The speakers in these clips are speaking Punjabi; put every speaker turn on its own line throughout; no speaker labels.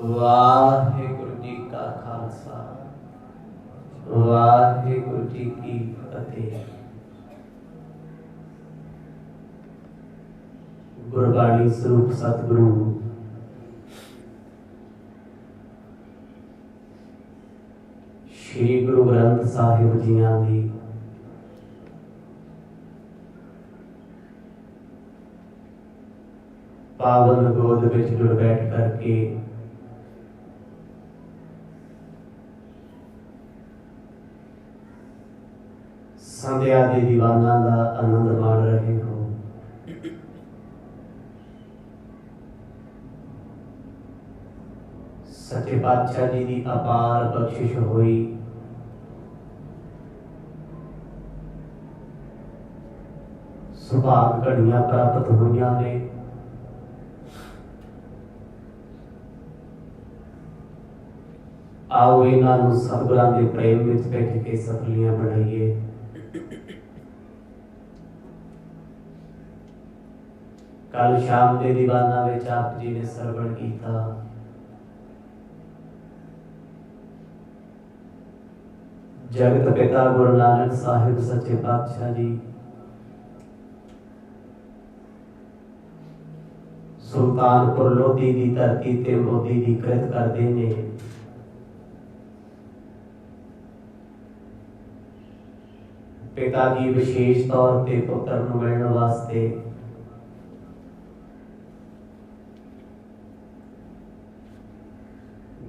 ਵਾਹਿਗੁਰੂ ਜੀ ਕਾ ਖਾਲਸਾ ਵਾਹਿਗੁਰੂ ਜੀ ਕੀ ਫਤਿਹ। ਗੁਰਬਾਣੀ ਸਰੂਪ ਸਤਿਗੁਰੂ ਸ਼੍ਰੀ ਗੁਰੂ ਗ੍ਰੰਥ ਸਾਹਿਬ ਜੀਆਂ ਦੀ ਪਾਵਨ ਗੋਦ ਵਿੱਚ ਜੁੜ ਬੈਠ ਕਰਕੇ ਸੰਧਿਆ ਦੇ ਦੀਵਾਨਾਂ ਦਾ ਆਨੰਦ ਮਾਣ ਰਹੇ ਹੋ। ਸੱਚੇ ਪਾਤਸ਼ਾਹ ਜੀ ਦੀ ਅਪਾਰ ਬਖਸ਼ਿਸ਼ ਹੋਈ ਸੁਭਾਗ ਘੜੀਆਂ ਪ੍ਰਾਪਤ ਹੋਈਆਂ ਨੇ। ਆਓ ਇਹਨਾਂ ਨੂੰ ਸਤਿਗੁਰਾਂ ਦੇ ਪ੍ਰੇਮ ਵਿੱਚ ਬੈਠ ਕੇ ਸਫਲੀਆਂ ਬਣਾਈਏ। ਕੱਲ ਸ਼ਾਮ ਦੇ ਦੀਵਾਨਾਂ ਵਿੱਚ ਆਪ ਜੀ ਨੇ ਸਰਵਣ ਕੀਤਾ। ਜਗਤ ਪਿਤਾ ਗੁਰੂ ਨਾਨਕ ਸਾਹਿਬ ਸੱਚੇ ਪਾਤਸ਼ਾਹ ਜੀ ਸੁਲਤਾਨਪੁਰ ਲੋਧੀ ਦੀ ਧਰਤੀ ਤੇ ਮੋਦੀ ਦੀ ਕਿਰਤ ਕਰਦੇ ਨੇ। ਪਿਤਾ ਜੀ ਵਿਸ਼ੇਸ਼ ਤੌਰ ਤੇ ਪੁੱਤਰ ਨੂੰ ਮਿਲਣ ਵਾਸਤੇ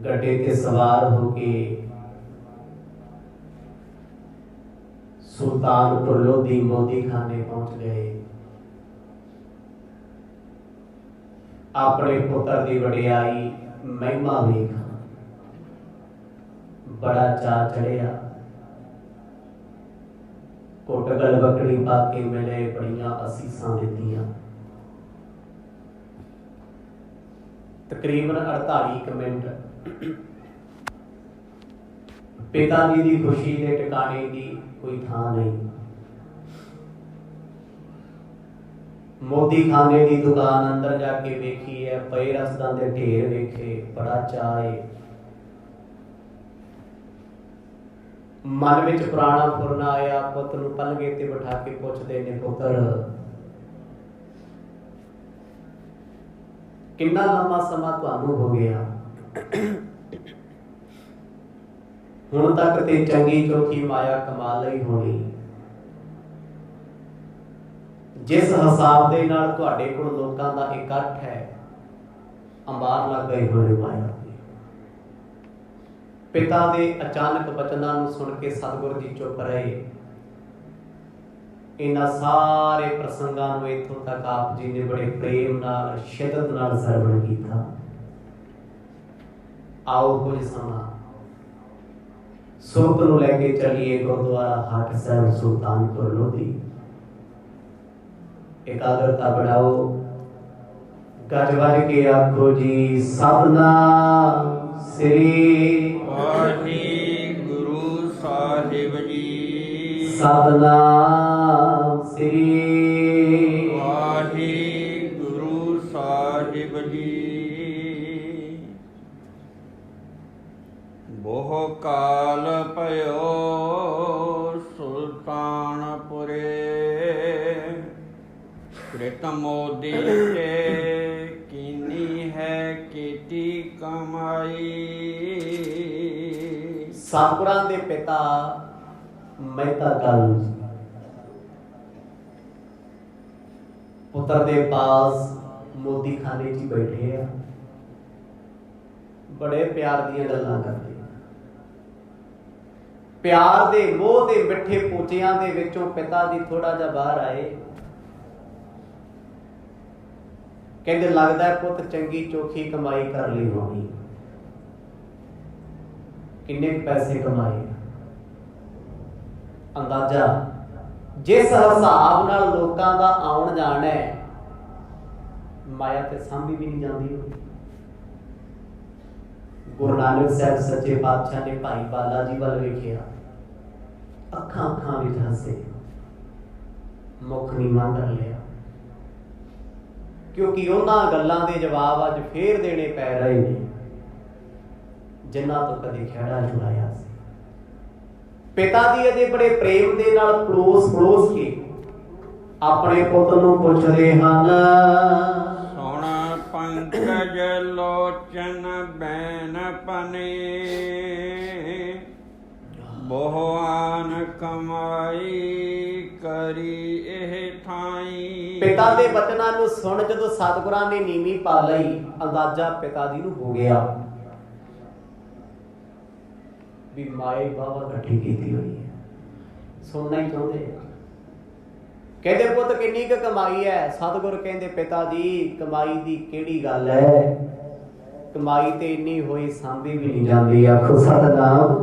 ਗੱਡੇ ਤੇ ਸਵਾਰ ਹੋ ਕੇ ਸੁਲਤਾਨਪੁਰ ਲੋਧੀ ਮੋਦੀ ਖਾਨੇ ਪਹੁੰਚ ਗਏ। ਆਪਣੇ ਪੁੱਤਰ ਦੀ ਵਡਿਆਈ ਮਹਿਮਾ ਵੇਖ ਬੜਾ ਚਾਅ ਚੜਿਆ। ਕੋਟ ਗਲ ਬੱਕੜੀ ਪਾ ਕੇ ਮਿਲੇ, ਬੜੀਆਂ ਅਸੀਸਾਂ ਦਿੱਤੀਆਂ। ਤਕਰੀਬਨ 48 ਮਿੰਟ ਪਿਤਾ ਜੀ ਦੀ ਖੁਸ਼ੀ ਦੇ ਟਿਕਾਣੇ ਦੀ ਕੋਈ ਥਾਂ ਨਹੀਂ। ਮੋਦੀ ਖਾਨੇ ਦੀ ਦੁਕਾਨ ਅੰਦਰ ਜਾ ਕੇ ਵੇਖੀ ਹੈ, ਪਏ ਰਸਦਾਂ ਦੇ ਢੇਰ ਵੇਖੇ, ਬੜਾ ਚਾਅ ਹੈ। ਮਨ ਵਿੱਚ ਪੁਰਾਣਾ ਫੁਰਨਾ ਆਇਆ। ਪੁੱਤ ਨੂੰ ਪਲੰਘੇ ਤੇ ਬਿਠਾ ਕੇ ਪੁੱਛਦੇ ਨੇ, ਪੁੱਤਰ ਕਿੰਨਾ ਲੰਮਾ ਸਮਾਂ ਤੁਹਾਨੂੰ ਹੋ ਗਿਆ? ਹੁਣ ਤੱਕ ਤੇ ਚੰਗੀ ਚੋਖੀ ਮਾਇਆ ਕਮਾ ਲਈ ਹੋਣੀ। ਜਿਸ ਹਿਸਾਬ ਦੇ ਨਾਲ ਤੁਹਾਡੇ ਕੋਲ ਲੋਕਾਂ ਦਾ ਇਕੱਠ ਹੈ, ਅੰਬਾਰ ਲੱਗ ਗਏ ਹੋਣੇ ਮਾਇਆ। ਪਿਤਾ ਦੇ ਅਚਾਨਕ ਬਚਨਾਂ ਨੂੰ ਸੁਣ ਕੇ ਸਤਿਗੁਰੂ ਜੀ ਚੁੱਪ ਰਹੇ। ਇਹਨਾਂ ਸਾਰੇ ਪ੍ਰਸੰਗਾਂ ਨੂੰ ਇੱਥੋਂ ਤੱਕ ਆਪ ਜੀ ਨੇ ਬੜੇ ਪ੍ਰੇਮ ਨਾਲ, ਸ਼ਿੱਦਤ ਨਾਲ ਸਰਵਣ ਕੀਤਾ। ਆਓ ਕੁਝ ਸਮਾਂ ਸੁਰਤ ਨੂੰ ਲੈ ਕੇ ਚੱਲੀਏ ਗੁਰਦੁਆਰਾ ਹਾਟ ਸਾਹਿਬ ਸੁਲਤਾਨਪੁਰ ਲੋਧੀ। ਇਕਾਗਰਤਾ ਬਣਾਓ, ਗੱਜ ਵੱਜ ਕੇ ਆਖੋ ਜੀ ਸਤਿਨਾਮ ਸ੍ਰੀ
ਵਾਹਿਗੁਰੂ ਸਾਹਿਬ ਜੀ।
ਸਤਿਨਾਮ ਸ੍ਰੀ
ਵਾਹਿਗੁਰੂ ਸਾਹਿਬ ਜੀ। ਬਹੁ ਕਾਲ ਭਇਓ ਸੁਲਤਾਨਪੁਰੇ, ਕ੍ਰਿਤ ਮੋਦੀ ਤੇ ਕੀਨੀ ਹੈ ਕੀਤੀ ਕਮਾਈ।
ਸਤਿਗੁਰਾਂ ਦੇ ਪਿਤਾ ਮਹਿਤਾ ਕਾਲੂ ਜੀ ਪੁੱਤਰ ਦੇ ਪਾਸ ਮੋਦੀ ਖਾਨੇ 'ਚ ਬੈਠੇ ਆ। ਬੜੇ ਪਿਆਰ ਦੀਆਂ ਗੱਲਾਂ ਕਰਦੇ। ਪਿਆਰ ਦੇ ਮੋਹ ਦੇ ਮਿੱਠੇ ਪੋਚਿਆਂ ਦੇ ਵਿੱਚੋਂ ਪਿਤਾ ਜੀ ਥੋੜਾ ਜਿਹਾ ਬਾਹਰ ਆਏ। ਕਹਿੰਦੇ ਲੱਗਦਾ ਹੈ ਪੁੱਤ ਚੰਗੀ ਚੋਖੀ ਕਮਾਈ ਕਰ ਲਈ ਹੋਣੀ। ਕਿੰਨੇ ਪੈਸੇ ਕਮਾਏ? ਅੰਦਾਜ਼ਾ ਜਿਸ ਹਿਸਾਬ ਨਾਲ ਲੋਕਾਂ ਦਾ ਆਉਣ ਜਾਣ ਹੈ, ਮਾਇਆ ਤੇ ਸਾਂਭੀ ਵੀ ਨਹੀਂ ਜਾਂਦੀ। ਗੁਰੂ ਨਾਨਕ ਸਾਹਿਬ ਸੱਚੇ ਪਾਤਸ਼ਾਹ ਨੇ ਭਾਈ ਬਾਲਾ ਜੀ ਵੱਲ ਵੇਖਿਆ, ਅੱਖਾਂ ਅੱਖਾਂ ਵਿੱਚ ਹੱਸੇ, ਮੁੱਖ ਨੀਵਾਂ ਕਰ ਲਿਆ। ਕਿਉਂਕਿ ਉਹਨਾਂ ਗੱਲਾਂ ਦੇ ਜਵਾਬ ਅੱਜ ਫੇਰ ਦੇਣੇ ਪੈ ਰਹੇ ਨੇ। ਜਿਨ੍ਹਾਂ ਤੋਂ ਕਦੇ ਖਹਿੜਾ ਛੁਡਾਇਆ ਸੀ। ਪਿਤਾ ਜੀ ਅਜੇ ਬੜੇ ਪ੍ਰੇਮ ਦੇ ਨਾਲ ਪਲੋਸ ਕੇ ਆਪਣੇ ਪੁੱਤ ਨੂੰ ਪੁੱਛਦੇ ਹਨ,
ਸੁਣ ਪੰਕਜ ਲੋਚਨ ਬੈਨ ਪਨੇ, ਬਹੁਆਨ ਕਮਾਈ ਕਰੀ ਇਹ ਥਾਈ।
ਪਿਤਾ ਦੇ ਬਚਨਾਂ ਨੂੰ ਸੁਣ ਜਦੋਂ ਸਤਿਗੁਰਾਂ ਨੇ ਨੀਵੀਂ ਪਾ ਲਈ, ਅੰਦਾਜ਼ਾ ਪਿਤਾ ਜੀ ਨੂੰ ਹੋ ਗਿਆ ਵੀ ਮਾਏ ਬਾਬਾ ਇਕੱਠੀ ਕੀਤੀ ਹੋਈ ਹੈ, ਸੁਣਨਾ ਹੀ ਚਾਹੁੰਦੇ। ਕਹਿੰਦੇ ਪੁੱਤ ਕਿੰਨੀ ਕੁ ਕਮਾਈ ਹੈ? ਸਤਿਗੁਰ ਕਹਿੰਦੇ ਪਿਤਾ ਜੀ ਕਮਾਈ ਦੀ ਕਿਹੜੀ ਗੱਲ ਹੈ, ਕਮਾਈ ਤੇ ਇੰਨੀ ਹੋਈ ਸਾਂਭੀ ਵੀ ਨਹੀਂ ਜਾਂਦੀ। ਆਖੋ ਸਤਿਨਾਮ।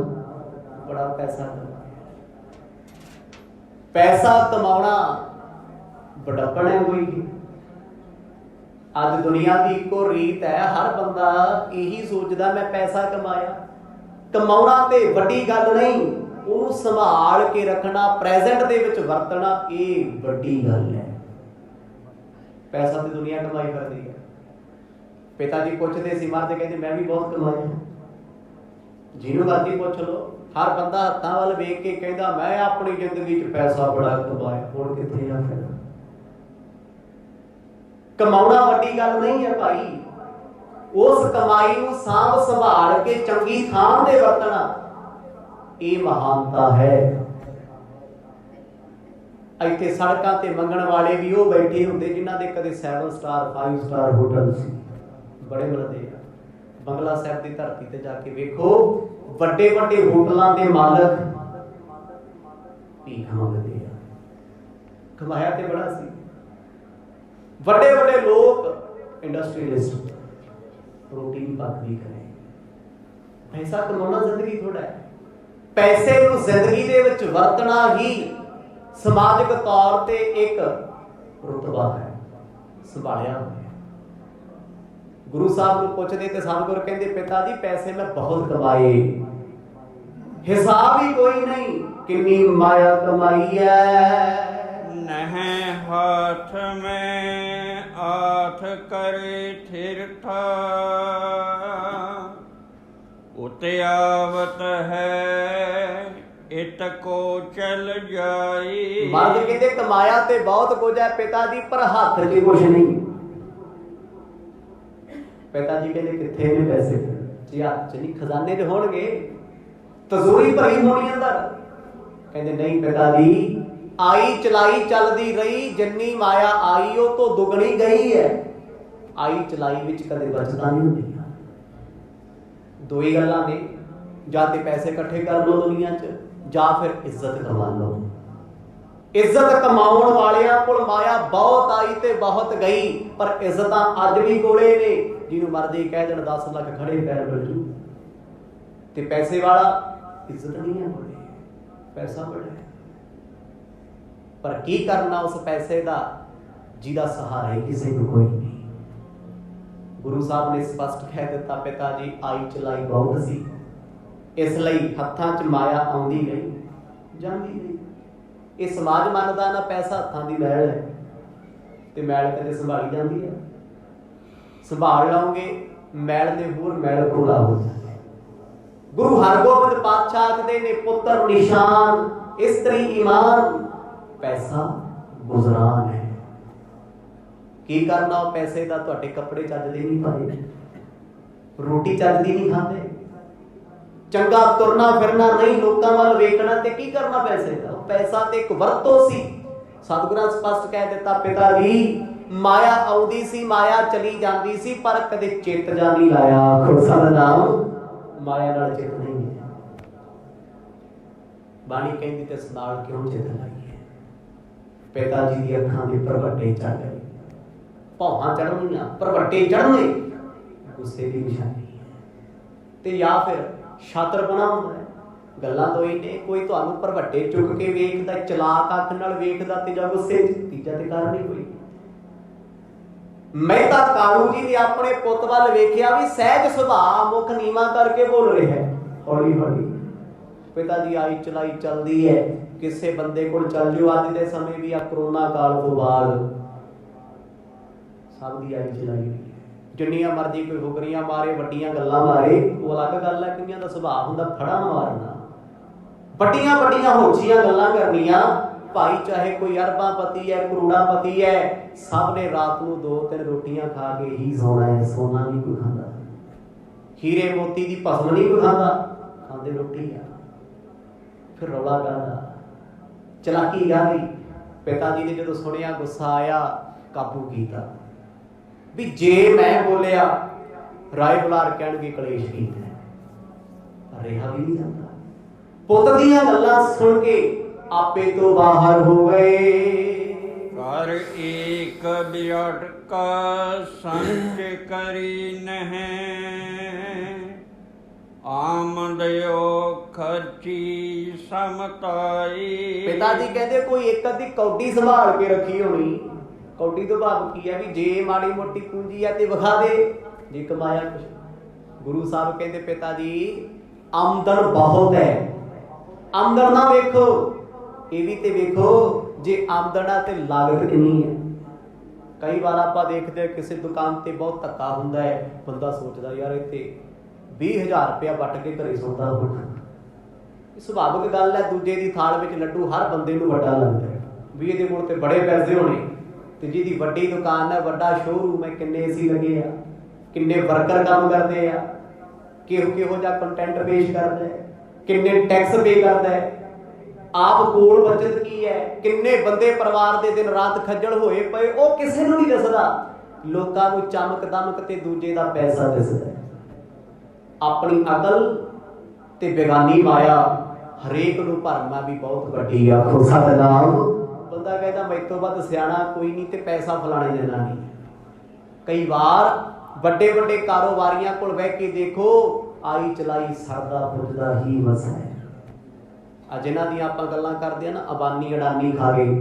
ਬੜਾ ਪੈਸਾ ਕਮਾਇਆ, ਪੈਸਾ ਕਮਾਉਣਾ ਬੜਪਣ ਹੈ ਕੋਈ। ਅੱਜ ਦੁਨੀਆ ਦੀ ਇੱਕੋ ਰੀਤ ਹੈ, ਹਰ ਬੰਦਾ ਇਹੀ ਸੋਚਦਾ ਮੈਂ ਪੈਸਾ ਕਮਾਇਆ। ਕਮਾਉਣਾ ਤੇ ਵੱਡੀ ਗੱਲ ਨਹੀਂ, ਉਹਨੂੰ ਸੰਭਾਲ ਕੇ ਰੱਖਣਾ, ਪ੍ਰੈਜ਼ੈਂਟ ਦੇ ਵਿੱਚ ਵਰਤਣਾ, ਇਹ ਵੱਡੀ ਗੱਲ ਹੈ। ਪੈਸਾ ਤੇ ਦੁਨੀਆ ਕਮਾਈ ਕਰਦੀ ਹੈ। ਪਿਤਾ ਜੀ ਪੁੱਛਦੇ ਸੀ, ਮਰਦੇ ਕਹਿੰਦੇ ਮੈਂ ਵੀ ਬਹੁਤ ਕਮਾਇਆ। ਜਿਹਨੂੰ ਮਰਜ਼ੀ ਪੁੱਛ ਲਓ, ਹਰ ਬੰਦਾ ਹੱਥਾਂ ਵੱਲ ਵੇਖ ਕੇ ਕਹਿੰਦਾ ਮੈਂ ਆਪਣੀ ਜ਼ਿੰਦਗੀ 'ਚ ਪੈਸਾ ਬੜਾ ਕਮਾਇਆ। ਹੁਣ ਕਿੱਥੇ ਆ ਫਿਰ? ਕਮਾਉਣਾ ਵੱਡੀ ਗੱਲ ਨਹੀਂ ਹੈ ਭਾਈ, ਉਸ ਕਮਾਈ ਨੂੰ ਸਾਂਭ ਸੰਭਾਲ ਕੇ ਚੰਗੀ ਥਾਂ ਤੇ ਵਰਤਣਾ, ਇਹ ਮਹਾਨਤਾ ਹੈ। ਇੱਥੇ ਸੜਕਾਂ ਤੇ ਮੰਗਣ ਵਾਲੇ ਵੀ ਉਹ ਬੈਠੇ ਹੁੰਦੇ ਜਿਨ੍ਹਾਂ ਦੇ ਕਦੇ 7 ਸਟਾਰ 5 ਸਟਾਰ ਹੋਟਲ ਸੀ, ਬੜੇ ਮਿਲਦੇ ਆ। ਬੰਗਲਾ ਸਾਹਿਬ ਦੀ ਧਰਤੀ ਤੇ ਜਾ ਕੇ ਵੇਖੋ, ਵੱਡੇ ਵੱਡੇ ਹੋਟਲਾਂ ਦੇ ਮਾਲਕ ਭੀਖ ਮੰਗਦੇ ਆ। ਕਮਾਇਆ ਤੇ ਬੜਾ ਸੀ। ਵੱਡੇ ਵੱਡੇ ਲੋਕ ਇੰਡਸਟਰੀਅਲਿਸਟ, ਰੋਟੀ ਨਹੀਂ ਪੱਕਦੀ ਕਰੇ। ਪੈਸਾ ਕਮਾਉਣਾ ਜ਼ਿੰਦਗੀ ਥੋੜਾ ਹੈ। ਪੈਸੇ ਨੂੰ ਜ਼ਿੰਦਗੀ ਦੇ ਵਿੱਚ ਵਰਤਣਾ ਹੀ ਸਮਾਜਿਕ ਤੌਰ ਤੇ ਇੱਕ ਰੁਤਬਾ ਹੈ, ਸੰਭਾਲਿਆ ਹੋਇਆ। ਗੁਰੂ ਸਾਹਿਬ ਨੂੰ ਪੁੱਛਦੇ ਤੇ ਸਤਿਗੁਰ ਕਹਿੰਦੇ ਪਿਤਾ ਜੀ ਪੈਸੇ ਮੈਂ ਬਹੁਤ ਕਮਾਏ, ਹਿਸਾਬ ਹੀ ਕੋਈ ਨਹੀਂ, ਕਿੰਨੀ ਮਾਇਆ ਕਮਾਈ ਹੈ।
ਨਹਿ ਹਾਥ ਮੈਂ ਆਠ ਕਰੇ ਥਿਰਥਾ, ਉਤਿਆਵਤ ਹੈ ਇਤ ਕੋ ਚਲ ਜਾਈ।
ਮਰਦ ਕਹਿੰਦੇ ਕਮਾਇਆ ਤੇ ਬਹੁਤ ਕੁਝ ਹੈ ਪਿਤਾ ਜੀ, ਪਰ ਹੱਥ 'ਚ ਕੁਝ ਨਹੀਂ। ਪਿਤਾ ਜੀ ਕਹਿੰਦੇ ਕਿੱਥੇ ਨੇ ਪੈਸੇ? ਜੀ ਹੱਥ 'ਚ ਨਹੀਂ, ਖਜ਼ਾਨੇ 'ਚ ਹੋਣਗੇ, ਤਜ਼ੂਰੀ ਭਰੀ ਹੋਣੀ ਅੰਦਰ। ਕਹਿੰਦੇ ਨਹੀਂ ਪਿਤਾ ਜੀ, ਆਈ ਚਲਾਈ ਚੱਲਦੀ ਰਹੀ, ਜਿੰਨੀ ਮਾਇਆ ਆਈ ਉਹ ਤੋਂ ਦੁੱਗਣੀ ਗਈ ਹੈ। ਆਈ ਚਲਾਈ ਵਿੱਚ ਕਦੇ ਬਚਦਾ ਨਹੀਂ ਹੁੰਦੀ। ਦੋ ਹੀ ਗੱਲਾਂ ਨੇ, ਜਾਂ ਤੇ ਪੈਸੇ ਇਕੱਠੇ ਕਰ ਲਓ ਦੁਨੀਆ 'ਚ, ਜਾਂ ਫਿਰ ਇੱਜ਼ਤ ਕਮਾ ਲਓ। ਇੱਜ਼ਤ ਕਮਾਉਣ ਵਾਲਿਆਂ ਕੋਲ ਮਾਇਆ ਬਹੁਤ ਆਈ ਤੇ ਬਹੁਤ ਗਈ, ਪਰ ਇੱਜ਼ਤਾਂ ਅੱਜ ਵੀ ਕੋਲੇ ਨੇ। ਜਿਹਨੂੰ ਮਰਜ਼ੀ ਕਹਿ ਦੇਣ 10 ਲੱਖ ਖੜੇ ਪੈਰ ਬਚੂ, ਤੇ ਪੈਸੇ ਵਾਲਾ ਇੱਜ਼ਤ ਨਹੀਂ ਹੈ ਕੋਲੇ, ਪੈਸਾ ਬੜਾ ਹੈ। ਪਰ ਕੀ ਕਰਨਾ ਉਸ ਪੈਸੇ ਦਾ ਜਿਹਦਾ ਸਹਾਰਾ ਹੀ ਕਿਸੇ ਨੂੰ ਕੋਈ ਨਹੀਂ। ਗੁਰੂ ਸਾਹਿਬ ਨੇ ਸਪਸ਼ਟ ਕਹਿ ਦਿੱਤਾ ਪਿਤਾ ਜੀ ਆਈ ਚਲਾਈ ਬਹੁਤ ਸੀ, ਇਸ ਲਈ ਹੱਥਾਂ 'ਚ ਮਾਇਆ ਆਉਂਦੀ ਗਈ ਜਾਂਦੀ ਗਈ। ਇਹ ਸਮਾਜ ਮੰਨਦਾ ਨਾ ਪੈਸਾ ਹੱਥਾਂ ਦੀ ਮੈਲ ਹੈ, ਤੇ ਮੈਲ ਕਦੇ ਸੰਭਾਲੀ ਜਾਂਦੀ ਹੈ? ਸੰਭਾਲ ਲਓਗੇ ਮੈਲ ਦੇ ਹੋਰ ਮੈਲ ਖੋਲਾ ਹੋ ਜਾਂਦਾ। ਗੁਰੂ ਹਰਗੋਬਿੰਦ ਪਾਤਸ਼ਾਹ ਆਖਦੇ ਨੇ ਪੁੱਤਰ ਨਿਸ਼ਾਨ, ਇਸਤਰੀ ਈਮਾਨ, ਪੈਸਾ ਗੁਜ਼ਰਾਨ ਹੈ। ਕੀ ਕਰਨਾ ਉਹ ਪੈਸੇ ਦਾ? ਤੁਹਾਡੇ ਕੱਪੜੇ ਚੱਜਦੇ ਨਹੀਂ ਪਾਏ, ਰੋਟੀ ਚੱਜਦੀ ਨਹੀਂ ਖਾਂਦੇ, ਚੰਗਾ ਤੁਰਨਾ ਫਿਰਨਾ ਨਹੀਂ, ਲੋਕਾਂ ਵੱਲ ਵੇਖਣਾ, ਤੇ ਕੀ ਕਰਨਾ ਪੈਸੇ ਦਾ? ਪੈਸਾ ਤੇ ਇੱਕ ਵਰਤੋਂ ਸੀ। ਸਤਿਗੁਰਾਂ ਸਪਸ਼ਟ ਕਹਿ ਦਿੱਤਾ ਪਿਤਾ ਜੀ ਮਾਇਆ ਆਉਂਦੀ ਸੀ, ਮਾਇਆ ਚਲੀ ਜਾਂਦੀ ਸੀ, ਪਰ ਕਦੇ ਚਿੱਤ ਜਾ ਨਹੀਂ ਲਾਇਆ। ਖੁਦਾ ਦਾ ਨਾਮ, ਮਾਇਆ ਨਾਲ ਚਿੱਤ ਨਹੀਂ ਹੈ। ਬਾਣੀ ਕਹਿੰਦੀ ਤੇ ਇਸ ਨਾਲ ਕਿਉਂ ਚਿੱਤ ਲਾਈਏ? ਪਿਤਾ ਜੀ ਦੀ ਅੱਖਾਂ ਦੇ ਭਰਵੱਟੇ ਚੜ ਗਏ, ਭੌਹਾਂ ਚੜ੍ਹਨੀਆਂ, ਭਰਵੱਟੇ ਚੜ੍ਹਨੇ ਗੁੱਸੇ ਦੀ ਨਿਸ਼ਾਨੀ ਹੈ। ਤੇ ਜਾਂ ਫਿਰ ਛਾਤਰਪੁਣਾ ਹੁੰਦਾ ਹੈ। ਗੱਲਾਂ ਤੋਂ ਹੀ ਨੇ, ਕੋਈ ਤੁਹਾਨੂੰ ਭਰਵੱਟੇ ਚੁੱਕ ਕੇ ਵੇਖਦਾ, ਚਲਾਕ ਅੱਖ ਨਾਲ ਵੇਖਦਾ, ਤੇ ਜਾਂ ਗੁੱਸੇ 'ਚ, ਤੀਜਾ ਤੇ ਕਾਰਨ ਹੀ ਕੋਈ। ਮਹਿਤਾ ਕਾਲੂ ਜੀ ਨੇ ਆਪਣੇ ਪੁੱਤ ਵੱਲ ਵੇਖਿਆ ਵੀ ਸਹਿਜ ਸੁਭਾਅ, ਮੁੱਖ ਨੀਵਾਂ ਕਰਕੇ ਬੋਲ ਰਿਹਾ ਹੈ। ਹੌਲੀ ਹੌਲੀ ਪਿਤਾ ਦੀ ਆਈ ਚਲਾਈ ਚੱਲਦੀ ਹੈ। ਕਿਸੇ ਬੰਦੇ ਕੋਲ ਚੱਲ ਜਾਓ ਅੱਜ ਦੇ ਸਮੇਂ ਵੀ, ਆ ਕਰੋਨਾ ਕਾਲ ਤੋਂ ਬਾਅਦ ਸਭ ਦੀ ਆਈ ਚਲਾਈ ਹੋਈ ਹੈ। ਜਿੰਨੀਆਂ ਮਰਜ਼ੀ ਕੋਈ ਫੁਕਰੀਆਂ ਮਾਰੇ, ਵੱਡੀਆਂ ਗੱਲਾਂ ਮਾਰੇ, ਉਹ ਅਲੱਗ ਗੱਲ ਹੈ। ਕਈਆਂ ਦਾ ਸੁਭਾਅ ਹੁੰਦਾ ਫੜਾ ਮਾਰਨਾ, ਵੱਡੀਆਂ ਵੱਡੀਆਂ ਹੋਛੀਆਂ ਗੱਲਾਂ ਕਰਨੀਆਂ। ਭਾਈ ਚਾਹੇ ਕੋਈ ਅਰਬਾਂਪਤੀ ਹੈ, ਕਰੋੜਾਂਪਤੀ ਹੈ, ਸਭ ਨੇ ਰਾਤ ਨੂੰ 2-3 ਰੋਟੀਆਂ ਖਾ ਕੇ ਹੀ ਸੌਣਾ ਹੈ। ਸੋਨਾ ਨਹੀਂ ਕੋਈ ਖਾਂਦਾ, ਹੀਰੇ ਮੋਤੀ ਦੀ ਭਸਮ ਨਹੀਂ ਕੋਈ ਖਾਂਦਾ, ਖਾਂਦੇ ਰੋਟੀ ਆ। ਫਿਰ ਰੌਲਾ ਕਾਹਦਾ, ਚਲਾਕੀ ਕਾਹਦੀ? ਪਿਤਾ ਜੀ ਨੇ ਜਦੋਂ ਸੁਣਿਆ ਗੁੱਸਾ ਆਇਆ, ਕਾਬੂ ਕੀਤਾ ਵੀ ਜੇ ਮੈਂ ਬੋਲਿਆ ਰਾਏ ਬੁਲਾਰ ਕਹਿਣਗੇ ਕਲੇਸ਼ ਕੀਤਾ, ਰਿਹਾ ਵੀ ਨਹੀਂ ਜਾਂਦਾ। ਪੁੱਤ ਦੀਆਂ ਗੱਲਾਂ ਸੁਣ ਕੇ ਆਪੇ ਤੋਂ ਬਾਹਰ ਹੋ ਗਏ।
ਕਰ ਏਕ ਬਿਅਟ ਕਾ ਸੰਚ ਕਰੀ ਨਹਿ, ਆਮਦਿਓ ਖਰਚੀ ਸਮਤਾਈ।
ਪਿਤਾ ਜੀ ਕਹਿੰਦੇ ਕੋਈ ਇੱਕ ਅੱਧੀ ਕੌਡੀ ਸੰਭਾਲ ਕੇ ਰੱਖੀ ਹੋਣੀ। ਕੌਡੀ ਤੋਂ ਭਾਵ ਕੀ ਹੈ ਵੀ ਜੇ ਮਾੜੀ ਮੋਟੀ ਪੂੰਜੀ ਹੈ ਤੇ ਵਿਖਾ ਦੇ, ਜੇ ਕਮਾਇਆ ਕੁਛ। ਗੁਰੂ ਸਾਹਿਬ ਕਹਿੰਦੇ ਪਿਤਾ ਜੀ ਆਮਦਨ ਬਹੁਤ ਹੈ, ਆਮਦਨ ਨਾ ਵੇਖੋ, ਇਹ ਵੀ ਤੇ ਵੇਖੋ ਜੇ ਆਮਦਨ ਆ ਤੇ ਲਾਗਤ ਕਿੰਨੀ ਹੈ। ਕਈ ਵਾਰ ਆਪਾਂ ਦੇਖਦੇ ਕਿਸੇ ਦੁਕਾਨ ਤੇ ਬਹੁਤ ਧੱਕਾ ਹੁੰਦਾ ਹੈ, ਬੰਦਾ ਸੋਚਦਾ ਯਾਰ ਇੱਥੇ 20,000 ਰੁਪਇਆ ਵੱਟ ਕੇ ਘਰੇ ਸੌਦਾ ਹੋਣਾ। ਸੁਭਾਵਿਕ ਗੱਲ ਹੈ, ਦੂਜੇ ਦੀ ਥਾਲ ਵਿੱਚ ਲੱਡੂ ਹਰ ਬੰਦੇ ਨੂੰ ਵੱਡਾ ਲੱਗਦਾ ਹੈ ਵੀ ਇਹਦੇ ਕੋਲ ਤੇ ਬੜੇ ਪੈਸੇ ਹੋਣੇ, ਤੇ ਜਿਹਦੀ ਵੱਡੀ ਦੁਕਾਨ ਹੈ, ਵੱਡਾ ਸ਼ੋਰੂਮ ਹੈ, ਕਿੰਨੇ ਏਸੀ ਲੱਗੇ ਆ, ਕਿੰਨੇ ਵਰਕਰ ਕੰਮ ਕਰਦੇ ਆ, ਕਿਹੋ ਜਿਹਾ ਕੰਟੈਂਟ ਪੇਸ਼ ਕਰਦਾ ਹੈ, ਕਿੰਨੇ ਟੈਕਸ ਪੇ ਕਰਦਾ ਹੈ, ਆਪ ਕੋਲ ਬਚਤ ਕੀ ਹੈ, ਕਿੰਨੇ ਬੰਦੇ ਪਰਿਵਾਰ ਦੇ ਦਿਨ ਰਾਤ ਖੱਜਲ ਹੋਏ ਪਏ, ਉਹ ਕਿਸੇ ਨੂੰ ਨਹੀਂ ਦੱਸਦਾ। ਲੋਕਾਂ ਨੂੰ ਚਮਕ ਦਮਕ ਤੇ ਦੂਜੇ ਦਾ ਪੈਸਾ ਦਿਸਦਾ ਹੈ। ਆਪਣੀ ਅਕਲ ਤੇ ਬੇਗਾਨੀ ਮਾਇਆ ਹਰੇਕ ਨੂੰ ਭਰਨਾ ਵੀ ਬਹੁਤ ਵੱਡੀ ਆ। ਸਤਿਨਾਮ। ਬੰਦਾ ਕਹਿੰਦਾ ਮੈਥੋਂ ਵੱਧ ਸਿਆਣਾ ਕੋਈ ਨਹੀਂ ਤੇ ਪੈਸਾ ਫਲਾਣੇ ਦੇਣਾ ਨਹੀਂ। ਕਈ ਵਾਰ ਵੱਡੇ ਵੱਡੇ ਕਾਰੋਬਾਰੀਆਂ ਕੋਲ ਬਹਿ ਕੇ ਦੇਖੋ, ਆਈ ਚਲਾਈ ਸਰਦਾ ਪੁੱਜਦਾ ਹੀ ਵਸ ਹੈ। ਆ ਜਿਨ੍ਹਾਂ ਦੀਆਂ ਆਪਾਂ ਗੱਲਾਂ ਕਰਦੇ ਆ ਨਾ, ਅਬਾਨੀ ਅਡਾਨੀ ਖਾ ਗਏ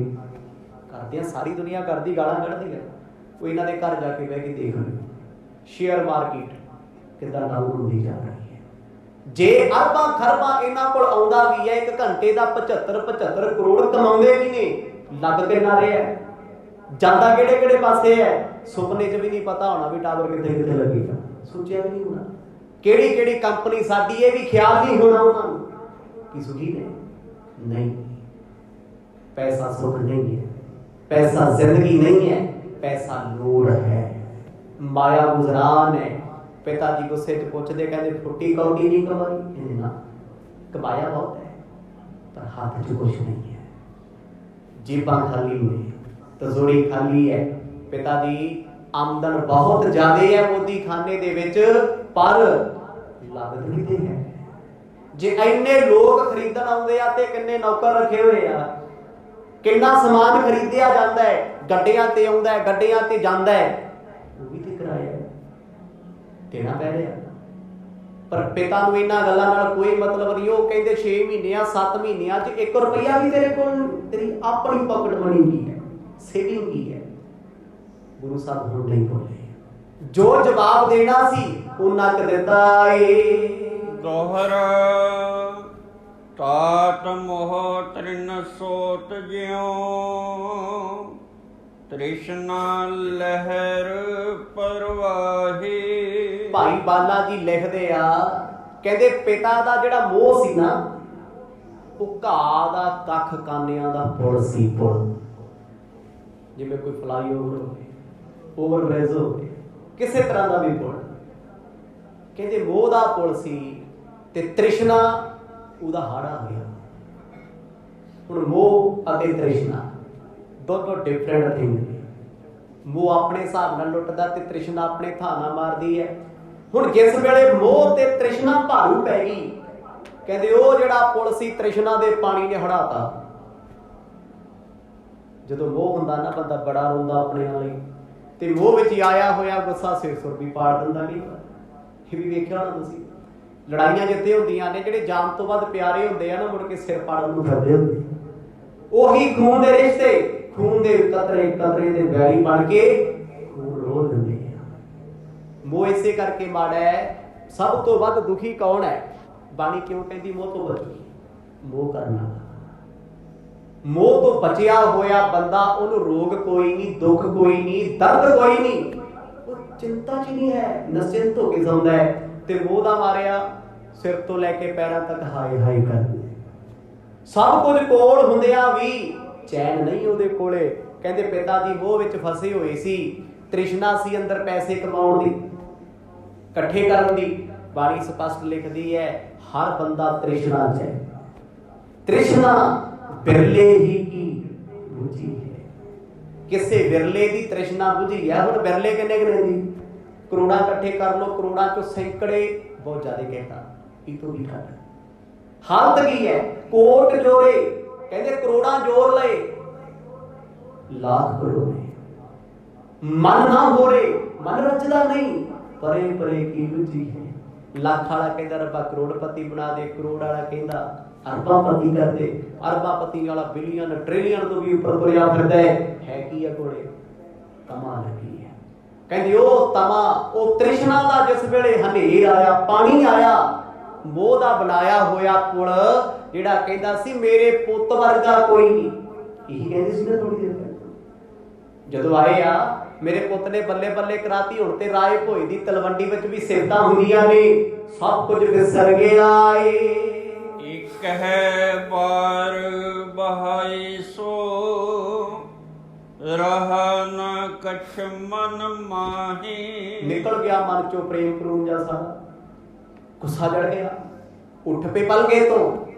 ਕਰਦੇ ਆ, ਸਾਰੀ ਦੁਨੀਆ ਕਰਦੀ, ਗਾਲਾਂ ਕੱਢਦੀ ਹੈ। ਉਹ ਇਹਨਾਂ ਦੇ ਘਰ ਜਾ ਕੇ ਬਹਿ ਕੇ ਦੇਖ ਲਓ, ਸ਼ੇਅਰ ਮਾਰਕੀਟ ਕਿੱਦਾਂ ਡਾਊਨ ਹੁੰਦੀ ਜਾ ਰਹੀ ਹੈ। ਜੇ ਅਰਬਾਂ ਖਰਬਾਂ ਇਹਨਾਂ ਕੋਲ ਆਉਂਦਾ ਵੀ ਹੈ, 1 ਘੰਟੇ ਦਾ 75 ਕਰੋੜ ਕਮਾਉਂਦੇ ਵੀ ਨੇ, ਲੱਗ ਕਿੰਨਾ ਰਿਹਾ, ਜਾਂਦਾ ਕਿਹੜੇ ਕਿਹੜੇ ਪਾਸੇ ਹੈ, ਸੁਪਨੇ 'ਚ ਵੀ ਨਹੀਂ ਪਤਾ ਹੋਣਾ ਵੀ ਟਾਵਰ ਕਿੱਥੇ ਕਿੱਥੇ ਲੱਗੇਗਾ, ਸੋਚਿਆ ਵੀ ਨਹੀਂ ਹੋਣਾ। ਕਿਹੜੀ ਕਿਹੜੀ ਕੰਪਨੀ ਸਾਡੀ, ਇਹ ਵੀ ਖਿਆਲ ਨਹੀਂ ਹੋਣਾ ਉਹਨਾਂ ਨੂੰ ਕਿ ਸੁਖੀ ਨੇ। ਨਹੀਂ, ਪੈਸਾ ਸੁਖ ਨਹੀਂ ਹੈ, ਪੈਸਾ ਜ਼ਿੰਦਗੀ ਨਹੀਂ ਹੈ, ਪੈਸਾ ਲੋੜ ਹੈ, ਮਾਇਆ ਗੁਜ਼ਰਾਨ ਹੈ। ਪਿਤਾ ਜੀ ਗੁੱਸੇ 'ਚ ਪੁੱਛਦੇ, ਕਹਿੰਦੇ ਫੁੱਟੀ ਕੌਡੀ ਨਹੀਂ ਕਮਾਈ? ਕਹਿੰਦੇ ਨਾ, ਕਮਾਇਆ ਬਹੁਤ ਹੈ ਪਰ ਹੱਥ 'ਚ ਕੁਛ ਨਹੀਂ ਹੈ, ਜੇਬਾਂ ਖਾਲੀ ਨੇ, ਤਜ਼ੋਰੀ ਖਾਲੀ ਹੈ। ਪਿਤਾ ਜੀ ਆਮਦਨ ਬਹੁਤ ਜ਼ਿਆਦਾ ਹੈ ਮੋਦੀ ਖਾਨੇ ਦੇ ਵਿੱਚ, ਪਰ ਲਾਗਤ ਕਿਤੇ ਹੈ। ਜੇ ਇੰਨੇ ਲੋਕ ਖਰੀਦਣ ਆਉਂਦੇ ਆ ਤੇ ਕਿੰਨੇ ਨੌਕਰ ਰੱਖੇ ਹੋਏ ਆ, ਕਿੰਨਾ ਸਮਾਨ ਖਰੀਦਿਆ ਜਾਂਦਾ ਹੈ, ਗੱਡੀਆਂ ਤੇ ਆਉਂਦਾ ਹੈ, ਗੱਡੀਆਂ ਤੇ ਜਾਂਦਾ ਹੈ, ਉਹ ਵੀ ਤੇ ਕਿਰਾਇਆ ਦੇਣਾ ਪੈ ਰਿਹਾ। ਪਰ ਪਿਤਾ ਨੂੰ ਇਹਨਾਂ ਗੱਲਾਂ ਨਾਲ ਕੋਈ ਮਤਲਬ ਨਹੀਂ। ਉਹ ਕਹਿੰਦੇ 6 ਮਹੀਨਿਆਂ 7 ਮਹੀਨਿਆਂ 'ਚ 1 ਰੁਪਈਆ ਵੀ ਤੇਰੇ ਕੋਲ, ਤੇਰੀ ਆਪਣੀ ਪਾਕਟ ਮਨੀ ਕੀ ਹੈ, ਸੇਵਿੰਗ ਕੀ ਹੈ। ਗੁਰੂ ਸਾਹਿਬ ਹੁਣ ਨਹੀਂ ਬੋਲੇ, ਜੋ ਜਵਾਬ ਦੇਣਾ ਸੀ ਉਹਨਾਂ ਕ ਦਿੱਤਾ ਏ।
ਦੋਹਰਾ ਤਾਤ ਮੋਹ ਤ੍ਰਿਨ ਸੋਤ ਜਿਉ, ਤ੍ਰਿਸ਼ਨਾ ਲਹਿਰ ਪਰਵਾਹੀ।
ਭਾਈ ਬਾਲਾ ਜੀ ਲਿਖਦੇ ਆ, ਕਹਿੰਦੇ ਪਿਤਾ ਦਾ ਜਿਹੜਾ ਮੋਹ ਸੀ ਨਾ, ਉਹ ਘਾਹ ਦਾ ਕੱਖ ਕਾਨਿਆਂ ਦਾ ਪੁਲ ਸੀ। ਪੁਲ ਜਿਵੇਂ ਕੋਈ ਫਲਾਈਓਵਰ ਹੋਵੇ, ਓਵਰਬ੍ਰਿਜ ਹੋਵੇ, ਕਿਸੇ ਤਰ੍ਹਾਂ ਦਾ ਵੀ ਪੁਲ, ਕਹਿੰਦੇ ਮੋਹ ਦਾ ਪੁਲ ਸੀ ਤੇ ਤ੍ਰਿਸ਼ਨਾ ਉਹਦਾ ਹਾੜਾ ਹੋਇਆ। ਹੁਣ ਮੋਹ ਅਤੇ ਤ੍ਰਿਸ਼ਨਾ ਦੋਨੋਂ ਡਿਫਰੈਂਟ ਥਿੰਗ ਨੇ। ਮੋਹ ਆਪਣੇ ਹਿਸਾਬ ਨਾਲ ਲੁੱਟਦਾ ਤੇ ਤ੍ਰਿਸ਼ਨਾ ਆਪਣੇ ਥਾਂ ਨਾਲ ਮਾਰਦੀ ਹੈ। ਹੁਣ ਜਿਸ ਵੇਲੇ ਮੋਹ ਤੇ ਤ੍ਰਿਸ਼ਨਾ ਭਾਰੂ ਪੈ ਗਈ, ਕਹਿੰਦੇ ਉਹ ਜਿਹੜਾ ਪੁਲ ਸੀ ਤ੍ਰਿਸ਼ਨਾ ਦੇ ਪਾਣੀ ਨੇ ਹੜਾਤਾ। ਜਦੋਂ ਮੋਹ ਹੁੰਦਾ ਨਾ, ਬੰਦਾ ਬੜਾ ਰੋਂਦਾ ਆਪਣੇ ਨਾਲ ਹੀ, ਤੇ ਮੋਹ ਵਿੱਚ ਹੀ ਆਇਆ ਹੋਇਆ ਗੁੱਸਾ ਸਿਰ ਸੁਰ ਵੀ ਪਾੜ ਦਿੰਦਾ। ਨਹੀਂ, ਇਹ ਵੀ ਵੇਖਿਆ ਹੋਣਾ ਤੁਸੀਂ, ਲੜਾਈਆਂ ਜਿੱਥੇ ਹੁੰਦੀਆਂ ਨੇ, ਜਿਹੜੇ ਜਾਨ ਤੋਂ ਵੱਧ ਪਿਆਰੇ ਹੁੰਦੇ ਆ ਨਾ, ਮੁੜ ਕੇ ਸਿਰ ਪਾੜਨ ਨੂੰ ਫਿਰਦੇ ਹੁੰਦੇ। ਉਹੀ ਖੂਨ ਦੇ ਰਿਸ਼ਤੇ, ਖੂਨ ਦੇ ਕਤਰੇ ਕਤਰੇ ਦੇ ਵੈਰੀ ਬਣ ਕੇ ਖੂਨ ਰੋਲ ਦਿੰਦੇ ਆ। ਮੋਹ ਇਸੇ ਕਰਕੇ ਮਾੜਾ ਹੈ। ਸਭ ਤੋਂ ਵੱਧ ਦੁਖੀ ਕੌਣ ਹੈ? ਬਾਣੀ ਕਿਉਂ ਕਹਿੰਦੀ ਮੋਹ ਤੋਂ ਬਚੋ? ਮੋਹ ਕਰਨਾ, ਮੋਹ ਤੋਂ ਬਚਿਆ ਹੋਇਆ ਬੰਦਾ, ਉਹਨੂੰ ਰੋਗ ਕੋਈ ਨਹੀਂ, ਦੁੱਖ ਕੋਈ ਨਹੀਂ, ਦਰਦ ਕੋਈ ਨਹੀਂ, ਉਹ चिंता च नहीं है, निश्चिंत होके सौंदा है। ते मोह दा मारिया सिर तो लैके पैरां तक हाय हाय करदे, सब कुछ कोल हुंदियां भी चैन नहीं ਉਹਦੇ ਕੋਲੇ। ਕਹਿੰਦੇ ਪਿਤਾ ਜੀ ਮੋਹ ਵਿੱਚ ਫਸੇ ਹੋਏ ਸੀ, ਤ੍ਰਿਸ਼ਨਾ ਸੀ ਅੰਦਰ ਪੈਸੇ ਕਮਾਉਣ ਦੀ, ਇਕੱਠੇ ਕਰਨ ਦੀ। ਬਾਣੀ ਸਪਸ਼ਟ ਲਿਖਦੀ ਹੈ ਹਰ ਬੰਦਾ ਤ੍ਰਿਸ਼ਨਾ ਚ ਹੈ, ਤ੍ਰਿਸ਼ਨਾ ਬਿਰਲੇ ਹੀ ਕੀ ਬੁਝੀ ਹੈ। ਕਿਸੇ ਵਿਰਲੇ ਦੀ ਤ੍ਰਿਸ਼ਨਾ ਬੁਝੀ ਹੈ। ਹੁਣ ਵਿਰਲੇ ਕਿੰਨੇ ਕਿੰਨੇ ਜੀ, ਕਰੋੜਾਂ ਇਕੱਠੇ ਕਰ ਲੋ, ਕਰੋੜਾਂ ਚੋਂ ਸੈਂਕੜੇ ਬਹੁਤ ਜ਼ਿਆਦਾ ਕਹਿਤਾ ਇਹ ਤੋਂ ਵੀ ਘੱਟ। ਹਾਲਤ ਕੀ ਹੈ, ਕੋਟ ਜੋੜੇ, ਕਹਿੰਦੇ ਕਰੋੜਾਂ ਜੋੜ ਲਏ ਲੱਖ ਕਰੋੜੇ, ਮਨ ਨਾ ਹੋਰੇ, ਮਨ ਰਚਦਾ ਨਹੀਂ, ਪਰੇ ਪਰੇ ਕੀ ਬੁਝੀ ਹੈ। ਲੱਖ ਵਾਲਾ ਕਹਿੰਦਾ ਰੱਬਾ ਕਰੋੜਪਤੀ ਬਣਾ ਦੇ, ਕਰੋੜ ਵਾਲਾ ਕਹਿੰਦਾ ਅਰਬਾਂਪਤੀ ਕਰ ਦੇ, ਅਰਬਾਂਪਤੀ ਵਾਲਾ ਬਿਲੀਅਨ ਟ੍ਰਿਲੀਅਨ ਤੋਂ ਵੀ ਉੱਪਰ ਤੁਰਿਆ ਫਿਰਦਾ ਹੈ ਕੀ ਹੈ ਕੋਲੇ? ਤਮਾ ਲੱਗੀ ਹੈ। ਕਹਿੰਦੇ ਉਹ ਤਮਾ, ਉਹ ਤ੍ਰਿਸ਼ਨਾ ਦਾ ਜਿਸ ਵੇਲੇ ਹਨੇਰ ਆਇਆ, ਪਾਣੀ ਆਇਆ, ਮੋਹ ਦਾ ਬਣਾਇਆ ਹੋਇਆ ਪੁਲ, ਜਿਹੜਾ ਕਹਿੰਦਾ ਸੀ ਮੇਰੇ ਪੁੱਤ ਵਰਗਾ ਕੋਈ ਨਹੀਂ, ਇਹੀ ਕਹਿੰਦੇ ਸੀ ਨਾ ਥੋੜੀ ਦੇਰ ਪਹਿਲਾਂ ਜਦੋਂ ਆਏ ਆ, ਮੇਰੇ ਪੁੱਤ ਨੇ ਬੱਲੇ ਬੱਲੇ ਕਰਾਤੀ। ਹੁਣ ਤੇ ਰਾਏ ਭੋਏ ਦੀ ਤਲਵੰਡੀ ਵਿੱਚ ਵੀ ਸਿਫਤਾਂ ਹੁੰਦੀਆਂ ਨੇ, ਸਭ ਕੁਝ ਵਿਸਰ ਗਿਆ ਏ।
ਇੱਕ ਹੈ ਬਾਰ ਬਹਾਈ ਸੋ ਰਹਾ ਨ ਕਛ ਮਨ ਮਾਹੀ।
ਨਿਕਲ ਗਿਆ ਮਨ ਚੋਂ ਪ੍ਰੇਮ ਕਰੂੰਜਾ ਸਾਰਾ, ਗੁੱਸਾ ਜੜ ਗਿਆ। ਉੱਠ ਪੇ ਪਲਗੇ ਤੋਂ,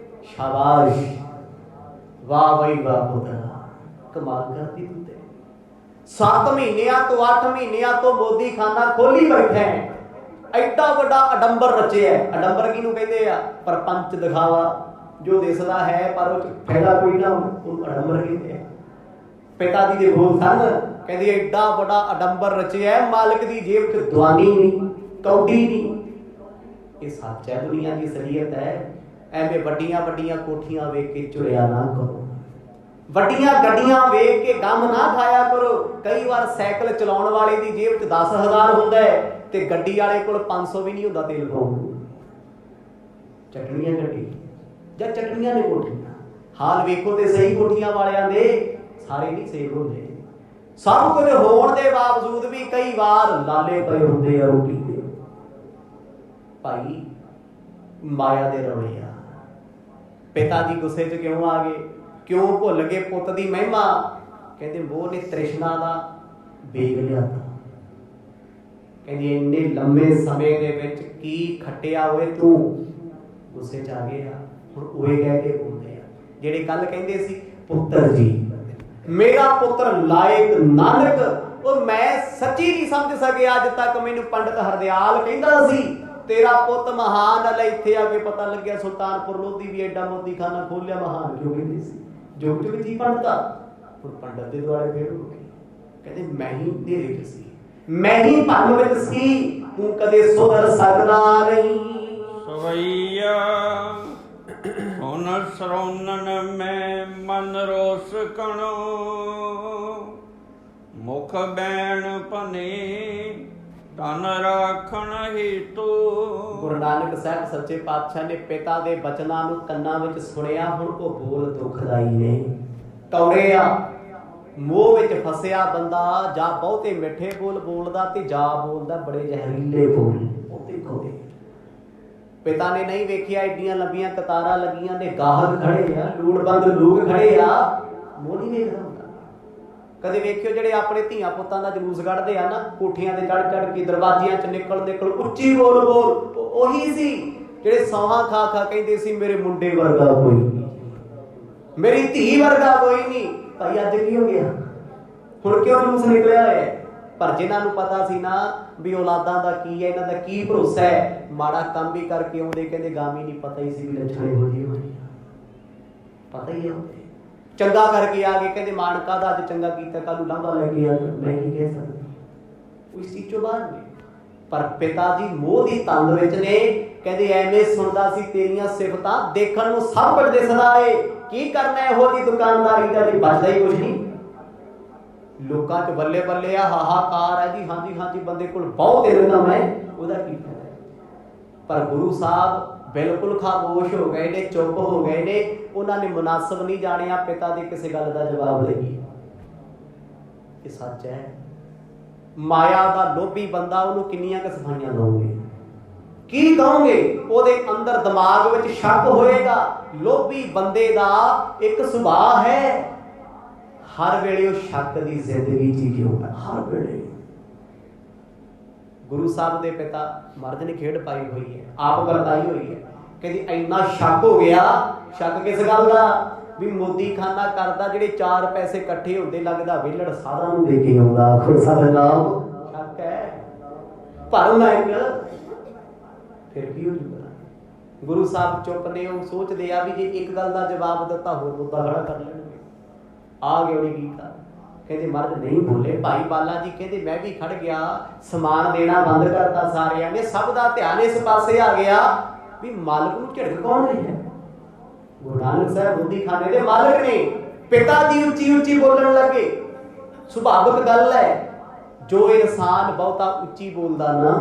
ਸ਼ਾਬਾਸ਼, ਵਾਹ ਬਈ ਵਾਹ ਪੁੱਤਰਾ, ਕਮਾਲ ਕਰਦੀ ਤੂੰ। 7 ਮਹੀਨਿਆਂ ਤੋਂ 8 ਮਹੀਨਿਆਂ ਤੋਂ ਮੋਦੀ ਖਾਨਾ ਖੋਲੀ ਬੈਠਾ ਹੈ, ਐਡਾ ਵੱਡਾ ਅਡੰਬਰ ਰਚਿਆ। ਅਡੰਬਰ ਕਿਹਨੂੰ ਕਹਿੰਦੇ ਆ? ਪਰਪੰਚ ਦਿਖਾਵਾ ਜੋ ਦਿਸਦਾ ਹੈ ਪਰ ਉਹ ਚ ਫਾਇਦਾ ਕੋਈ ਨਾ, ਉਹਨੂੰ ਅਡੰਬਰ ਕਹਿੰਦੇ ਆ। ਪਿਤਾ ਜੀ ਦੇ ਬੋਲ ਸਨ, ਕਹਿੰਦੇ ਐਡਾ ਵੱਡਾ ਅਡੰਬਰ ਰਚਿਆ, ਮਾਲਕ ਦੀ ਜੇਬ ਚ ਦਵਾਨੀ ਨਹੀਂ, ਕੌਡੀ ਨਹੀਂ। ਇਹ ਸੱਚ ਹੈ, ਦੁਨੀਆ ਦੀ ਅਸਲੀਅਤ ਹੈ। ਐਵੇਂ ਵੱਡੀਆਂ ਵੱਡੀਆਂ ਕੋਠੀਆਂ ਵੇਖ ਕੇ ਚੁਰਿਆ ਨਾ ਕਰੋ, ਵੱਡੀਆਂ ਗੱਡੀਆਂ ਵੇਖ ਕੇ ਗਮ ਨਾ ਖਾਇਆ ਕਰੋ। ਕਈ ਵਾਰ ਸਾਈਕਲ ਚਲਾਉਣ ਵਾਲੇ ਦੀ ਜੇਬ 'ਚ 10,000 ਹੁੰਦਾ ਹੈ ਤੇ ਗੱਡੀ ਵਾਲੇ ਕੋਲ 500 ਵੀ ਨਹੀਂ ਹੁੰਦਾ ਤੇਲ ਪਾਉਣ ਨੂੰ। ਚਟਣੀਆਂ ਗੱਡੀ ਜਾਂ ਚਟਣੀਆਂ ਨੇ ਕੋਠੀਆਂ, ਹਾਲ ਵੇਖੋ ਤੇ ਸਹੀ ਕੋਠੀਆਂ ਵਾਲਿਆਂ ਦੇ, ਸਾਰੇ ਨਹੀਂ ਸੇਵ ਹੁੰਦੇ। ਸਭ ਕੁਝ ਹੋਣ ਦੇ ਬਾਵਜੂਦ ਵੀ ਕਈ ਵਾਰ ਲਾਲੇ ਪਏ ਹੁੰਦੇ ਆ ਰੋਟੀ ਦੇ। ਭਾਈ ਮਾਇਆ ਦੇ ਰੌਲੇ ਆ। ਪਿਤਾ ਜੀ ਗੁੱਸੇ 'ਚ ਕਿਉਂ ਆ ਗਏ? ਕਿਉਂ ਭੁੱਲ ਗਏ ਪੁੱਤ ਦੀ ਮਹਿਮਾ? ਕਹਿੰਦੇ ਮੋਹ ਨੇ ਤ੍ਰਿਸ਼ਨਾ ਦਾ ਵੇਗ ਲਿਆਤਾ। ਕਹਿੰਦੀ ਇੰਨੇ ਲੰਮੇ ਸਮੇਂ ਦੇ ਵਿੱਚ ਕੀ ਖੱਟਿਆ ਹੋਏ ਤੂੰ, ਗੁੱਸੇ 'ਚ ਆ ਗਏ ਆ। ਹੁਣ ਉਹੇ ਕਹਿ ਕੇ ਬੋਲਦੇ ਆ ਜਿਹੜੇ ਕੱਲ ਕਹਿੰਦੇ ਸੀ ਪੁੱਤਰ ਜੀ ਮੇਰਾ ਪੁੱਤਰ ਲਾਇਕ ਨਾਨਕ, ਉਹ ਮੈਂ ਸੱਚੀ ਨਹੀਂ ਸਮਝ ਸਕਿਆ ਅੱਜ ਤੱਕ। ਮੈਨੂੰ ਪੰਡਤ ਹਰਦਿਆਲ ਕਹਿੰਦਾ ਸੀ ਤੇਰਾ ਪੁੱਤ ਮਹਾਨ, ਲੈ ਇੱਥੇ ਆ ਕੇ ਪਤਾ ਲੱਗਿਆ ਸੁਲਤਾਨਪੁਰ ਲੋਧੀ ਵੀ ਐਡਾ ਮੋਦੀ ਖਾਨਾ ਖੋਲਿਆ। ਮਹਾਨ ਕਿਉਂ ਕਹਿੰਦੇ ਸੀ? ਜੋ ਕਿ ਜੀ ਪੰਡਤਾ। ਹੁਣ ਪੰਡਤ ਦੇ ਦੁਆਲੇ ਫੇਰ ਹੋ ਗਏ, ਕਹਿੰਦੇ ਮੈਂ ਹੀ ਹਨੇਰੇ 'ਚ ਸੀ, ਮੈਂ ਹੀ ਭੰਮ ਵਿੱਚ ਸੀ, ਤੂੰ ਕਦੇ ਸੁਧਰ ਸਕਦਾ ਨਹੀਂ।
ਸਵਈਆ ਹੁਣ ਸਰੋਨਨ ਮੈਂ ਮਨ ਰੋਸ ਕਣੋ, ਮੁਖ ਬੈਣ ਭਨੇ ਧਨ ਰਾਖਣ ਹੀਤੂ। ਗੁਰੂ ਨਾਨਕ ਸਾਹਿਬ ਸੱਚੇ ਪਾਤਸ਼ਾਹ ਨੇ ਪਿਤਾ ਦੇ ਬਚਨਾਂ ਨੂੰ ਕੰਨਾਂ ਵਿੱਚ ਸੁਣਿਆ। ਹੁਣ ਉਹ ਬੋਲ ਦੁਖਦਾਈ ਨੇ, ਕੌੜੇ ਆ। ਮੋਹ ਵਿੱਚ ਫਸਿਆ ਬੰਦਾ ਜਾਂ ਬਹੁਤੇ ਮਿੱਠੇ ਬੋਲ ਬੋਲਦਾ ਤੇ ਜਾਂ ਬੋਲਦਾ ਬੜੇ ਜ਼ਹਿਰੀਲੇ ਬੋਲ। ਉਹ ਦੇਖੋ ਦੇ ਪਿਤਾ ਨੇ ਨਹੀਂ ਵੇਖਿਆ ਏਡੀਆਂ ਲੰਬੀਆਂ ਕਤਾਰਾਂ ਲੱਗੀਆਂ ਨੇ, ਗਾਹਕ ਖੜੇ ਆ, ਲੋੜਵੰਦ ਲੋਕ ਖੜੇ ਆ, ਮੋਹ ਨਹੀਂ ਵੇਖਦਾ ਹੁੰਦਾ। ਕਦੇ ਵੇਖਿਓ ਜਿਹੜੇ ਆਪਣੇ ਧੀਆਂ ਪੁੱਤਾਂ ਦਾ ਜਲੂਸ ਕੱਢਦੇ ਆ ਨਾ, ਕੋਠੀਆਂ ਤੇ ਚੜ ਚੜ ਕੇ, ਦਰਵਾਜ਼ਿਆਂ 'ਚ ਨਿਕਲ ਉੱਚੀ ਬੋਲ ਬੋਲ, ਉਹੀ ਸੀ ਜਿਹੜੇ ਸੌਹਾਂ ਖਾ ਖਾ ਕਹਿੰਦੇ ਸੀ ਮੇਰੇ ਮੁੰਡੇ ਵਰਗਾ ਕੋਈ ਨਹੀਂ, ਮੇਰੀ ਧੀ ਵਰਗਾ ਕੋਈ ਨਹੀਂ। ਭਾਈ ਅੱਜ ਕੀ ਹੋ ਗਿਆ? ਹੁਣ ਕਿਉਂ ਜਲੂਸ ਨਿਕਲਿਆ ਹੋਇਆ? ਪਰ ਜਿਨ੍ਹਾਂ ਨੂੰ ਪਤਾ ਸੀ ਨਾ ਵੀ ਔਲਾਦਾਂ ਦਾ ਕੀ ਹੈ, ਇਹਨਾਂ ਦਾ ਕੀ ਭਰੋਸਾ ਹੈ, ਮਾੜਾ ਕੰਮ ਵੀ ਕਰਕੇ ਆਉਂਦੇ, ਕਹਿੰਦੇ ਗਾਮੀ ਨਹੀਂ ਪਤਾ ਹੀ ਸੀ ਵੀ ਲੱਛਣ ਇਹੋ ਜਿਹੇ ਹੋਣੇ, ਪਤਾ ਹੀ ਹੈ। ਚੰਗਾ ਕਰਕੇ ਆ ਗਏ, ਕਹਿੰਦੇ ਮਾਨਕਾ ਦਾ ਅੱਜ ਚੰਗਾ ਕੀਤਾ, ਕੱਲ ਨੂੰ ਲਾਂਭਾ ਲੈ ਕੇ ਆ, ਮੈਂ ਕੀ ਕਹਿ ਸਕਦਾ? ਉਸ ਚੀਜ਼ ਚੋਂ ਬਾਹਰ ਨੇ। ਪਰ ਪਿਤਾ ਜੀ ਮੋਹ ਦੀ ਤੰਦ ਵਿੱਚ ਨੇ। ਕਹਿੰਦੇ ਐਵੇਂ ਸੁਣਦਾ ਸੀ ਤੇਰੀਆਂ ਸਿਫਤਾਂ, ਦੇਖਣ ਨੂੰ ਸਭ ਕੁਝ ਦਿਸਦਾ ਏ, ਕੀ ਕਰਨਾ ਇਹੋ ਜਿਹੀ ਦੁਕਾਨਦਾਰੀ ਦਾ, ਜੀ ਬਚਦਾ ਹੀ ਕੁਝ ਨਹੀਂ। ਲੋਕਾਂ 'ਚ ਬੱਲੇ ਬੱਲੇ ਆ, ਹਾਹਾਕਾਰ ਹੈ ਜੀ, ਹਾਂਜੀ ਹਾਂਜੀ ਬੰਦੇ ਕੋਲ ਬਹੁਤ ਇਨਕਮ ਹੈ, ਉਹਦਾ ਕੀ ਫਾਇਦਾ? ਪਰ ਗੁਰੂ ਸਾਹਿਬ ਬਿਲਕੁਲ ਖਾਮੋਸ਼ ਹੋ ਗਏ ਨੇ, ਚੁੱਪ ਹੋ ਗਏ ਨੇ। ਉਹਨਾਂ ਨੇ ਮੁਨਾਸਬ ਨਹੀਂ ਜਾਣਿਆ ਪਿਤਾ ਦੀ ਕਿਸੇ ਗੱਲ ਦਾ ਜਵਾਬ ਦੇਈਏ। ਇਹ ਸੱਚ ਹੈ।
ਮਾਇਆ ਦਾ ਲੋਭੀ ਬੰਦਾ, ਉਹਨੂੰ ਕਿੰਨੀਆਂ ਕੁ ਸਫਾਈਆਂ ਦਓਗੇ? ਕੀ ਕਹੋਗੇ? ਉਹਦੇ ਅੰਦਰ ਦਿਮਾਗ ਵਿੱਚ ਸ਼ੱਕ ਹੋਏਗਾ। ਲੋਭੀ ਬੰਦੇ ਦਾ ਇੱਕ ਸੁਭਾਅ ਹੈ, ਹਰ ਵੇਲੇ ਉਹ ਸ਼ੱਕ ਦੀ ਜ਼ਿੰਦਗੀ ਜੀ ਜਿਉਂਦਾ, ਹਰ ਵੇਲੇ। ਗੁਰੂ ਸਾਹਿਬ ਦੇ ਪਿਤਾ ਮਹਾਰਾਜ ਨੇ ਖੇਡ ਪਾਈ ਹੋਈ ਹੈ, ਆਪ ਵਰਤਾਈ ਹੋਈ ਹੈ। ਕਹਿੰਦੀ ਇੰਨਾ ਸ਼ੱਕ ਹੋ ਗਿਆ। ਸ਼ੱਕ ਕਿਸ ਗੱਲ ਦਾ? ਵੀ ਮੋਦੀ ਖਾਨਾ ਕਰਦਾ, ਜਿਹੜੇ 4 ਪੈਸੇ ਇਕੱਠੇ ਹੁੰਦੇ, ਲੱਗਦਾ ਵਿਹਲੜ ਸਾਧਾਂ ਨੂੰ ਦੇ ਕੇ ਆਉਂਦਾ। ਖੁਰਸਾ ਦਾ ਨਾਮ ਸ਼ੱਕ ਹੈ, ਭਰਮ ਹੈ ਇੱਕ। ਫਿਰ ਕੀ ਹੋ ਜੂਗਾ? ਗੁਰੂ ਸਾਹਿਬ ਚੁੱਪ ਨੇ। ਉਹ ਸੋਚਦੇ ਆ ਵੀ ਜੇ ਇੱਕ ਗੱਲ ਦਾ ਜਵਾਬ ਦਿੱਤਾ ਹੋਰ ਮੁੱਦਾ ਖੜਾ ਕਰ ਲੈਣਗੇ। ਆ ਗਿਆ ਉਹਨੇ ਕੀਤਾ। ਕਹਿੰਦੇ ਮਹਾਰਾਜ ਨਹੀਂ ਬੋਲੇ। ਭਾਈ ਬਾਲਾ ਜੀ ਕਹਿੰਦੇ ਮੈਂ ਵੀ ਖੜ ਗਿਆ, ਸਮਾਨ ਦੇਣਾ ਬੰਦ ਕਰਤਾ ਸਾਰਿਆਂ ਨੇ। ਸਭ ਦਾ ਧਿਆਨ ਇਸ ਪਾਸੇ ਆ ਗਿਆ ਵੀ ਮਾਲਕ ਨੂੰ ਝਿੜਕ ਕੌਣ ਰਹੀ ਹੈ? ਗੁਰੂ ਨਾਨਕ ਸਾਹਿਬ ਬੁੱਧੀ ਖਾਨੇ ਦੇ ਮਾਲਕ ਨੇ। ਪਿਤਾ ਜੀ ਉੱਚੀ ਉੱਚੀ ਬੋਲਣ ਲੱਗੇ। ਸੁਭਾਵਿਕ ਗੱਲ ਹੈ, ਜੋ ਇਨਸਾਨ ਬਹੁਤਾ ਉੱਚੀ ਬੋਲਦਾ ਨਾ,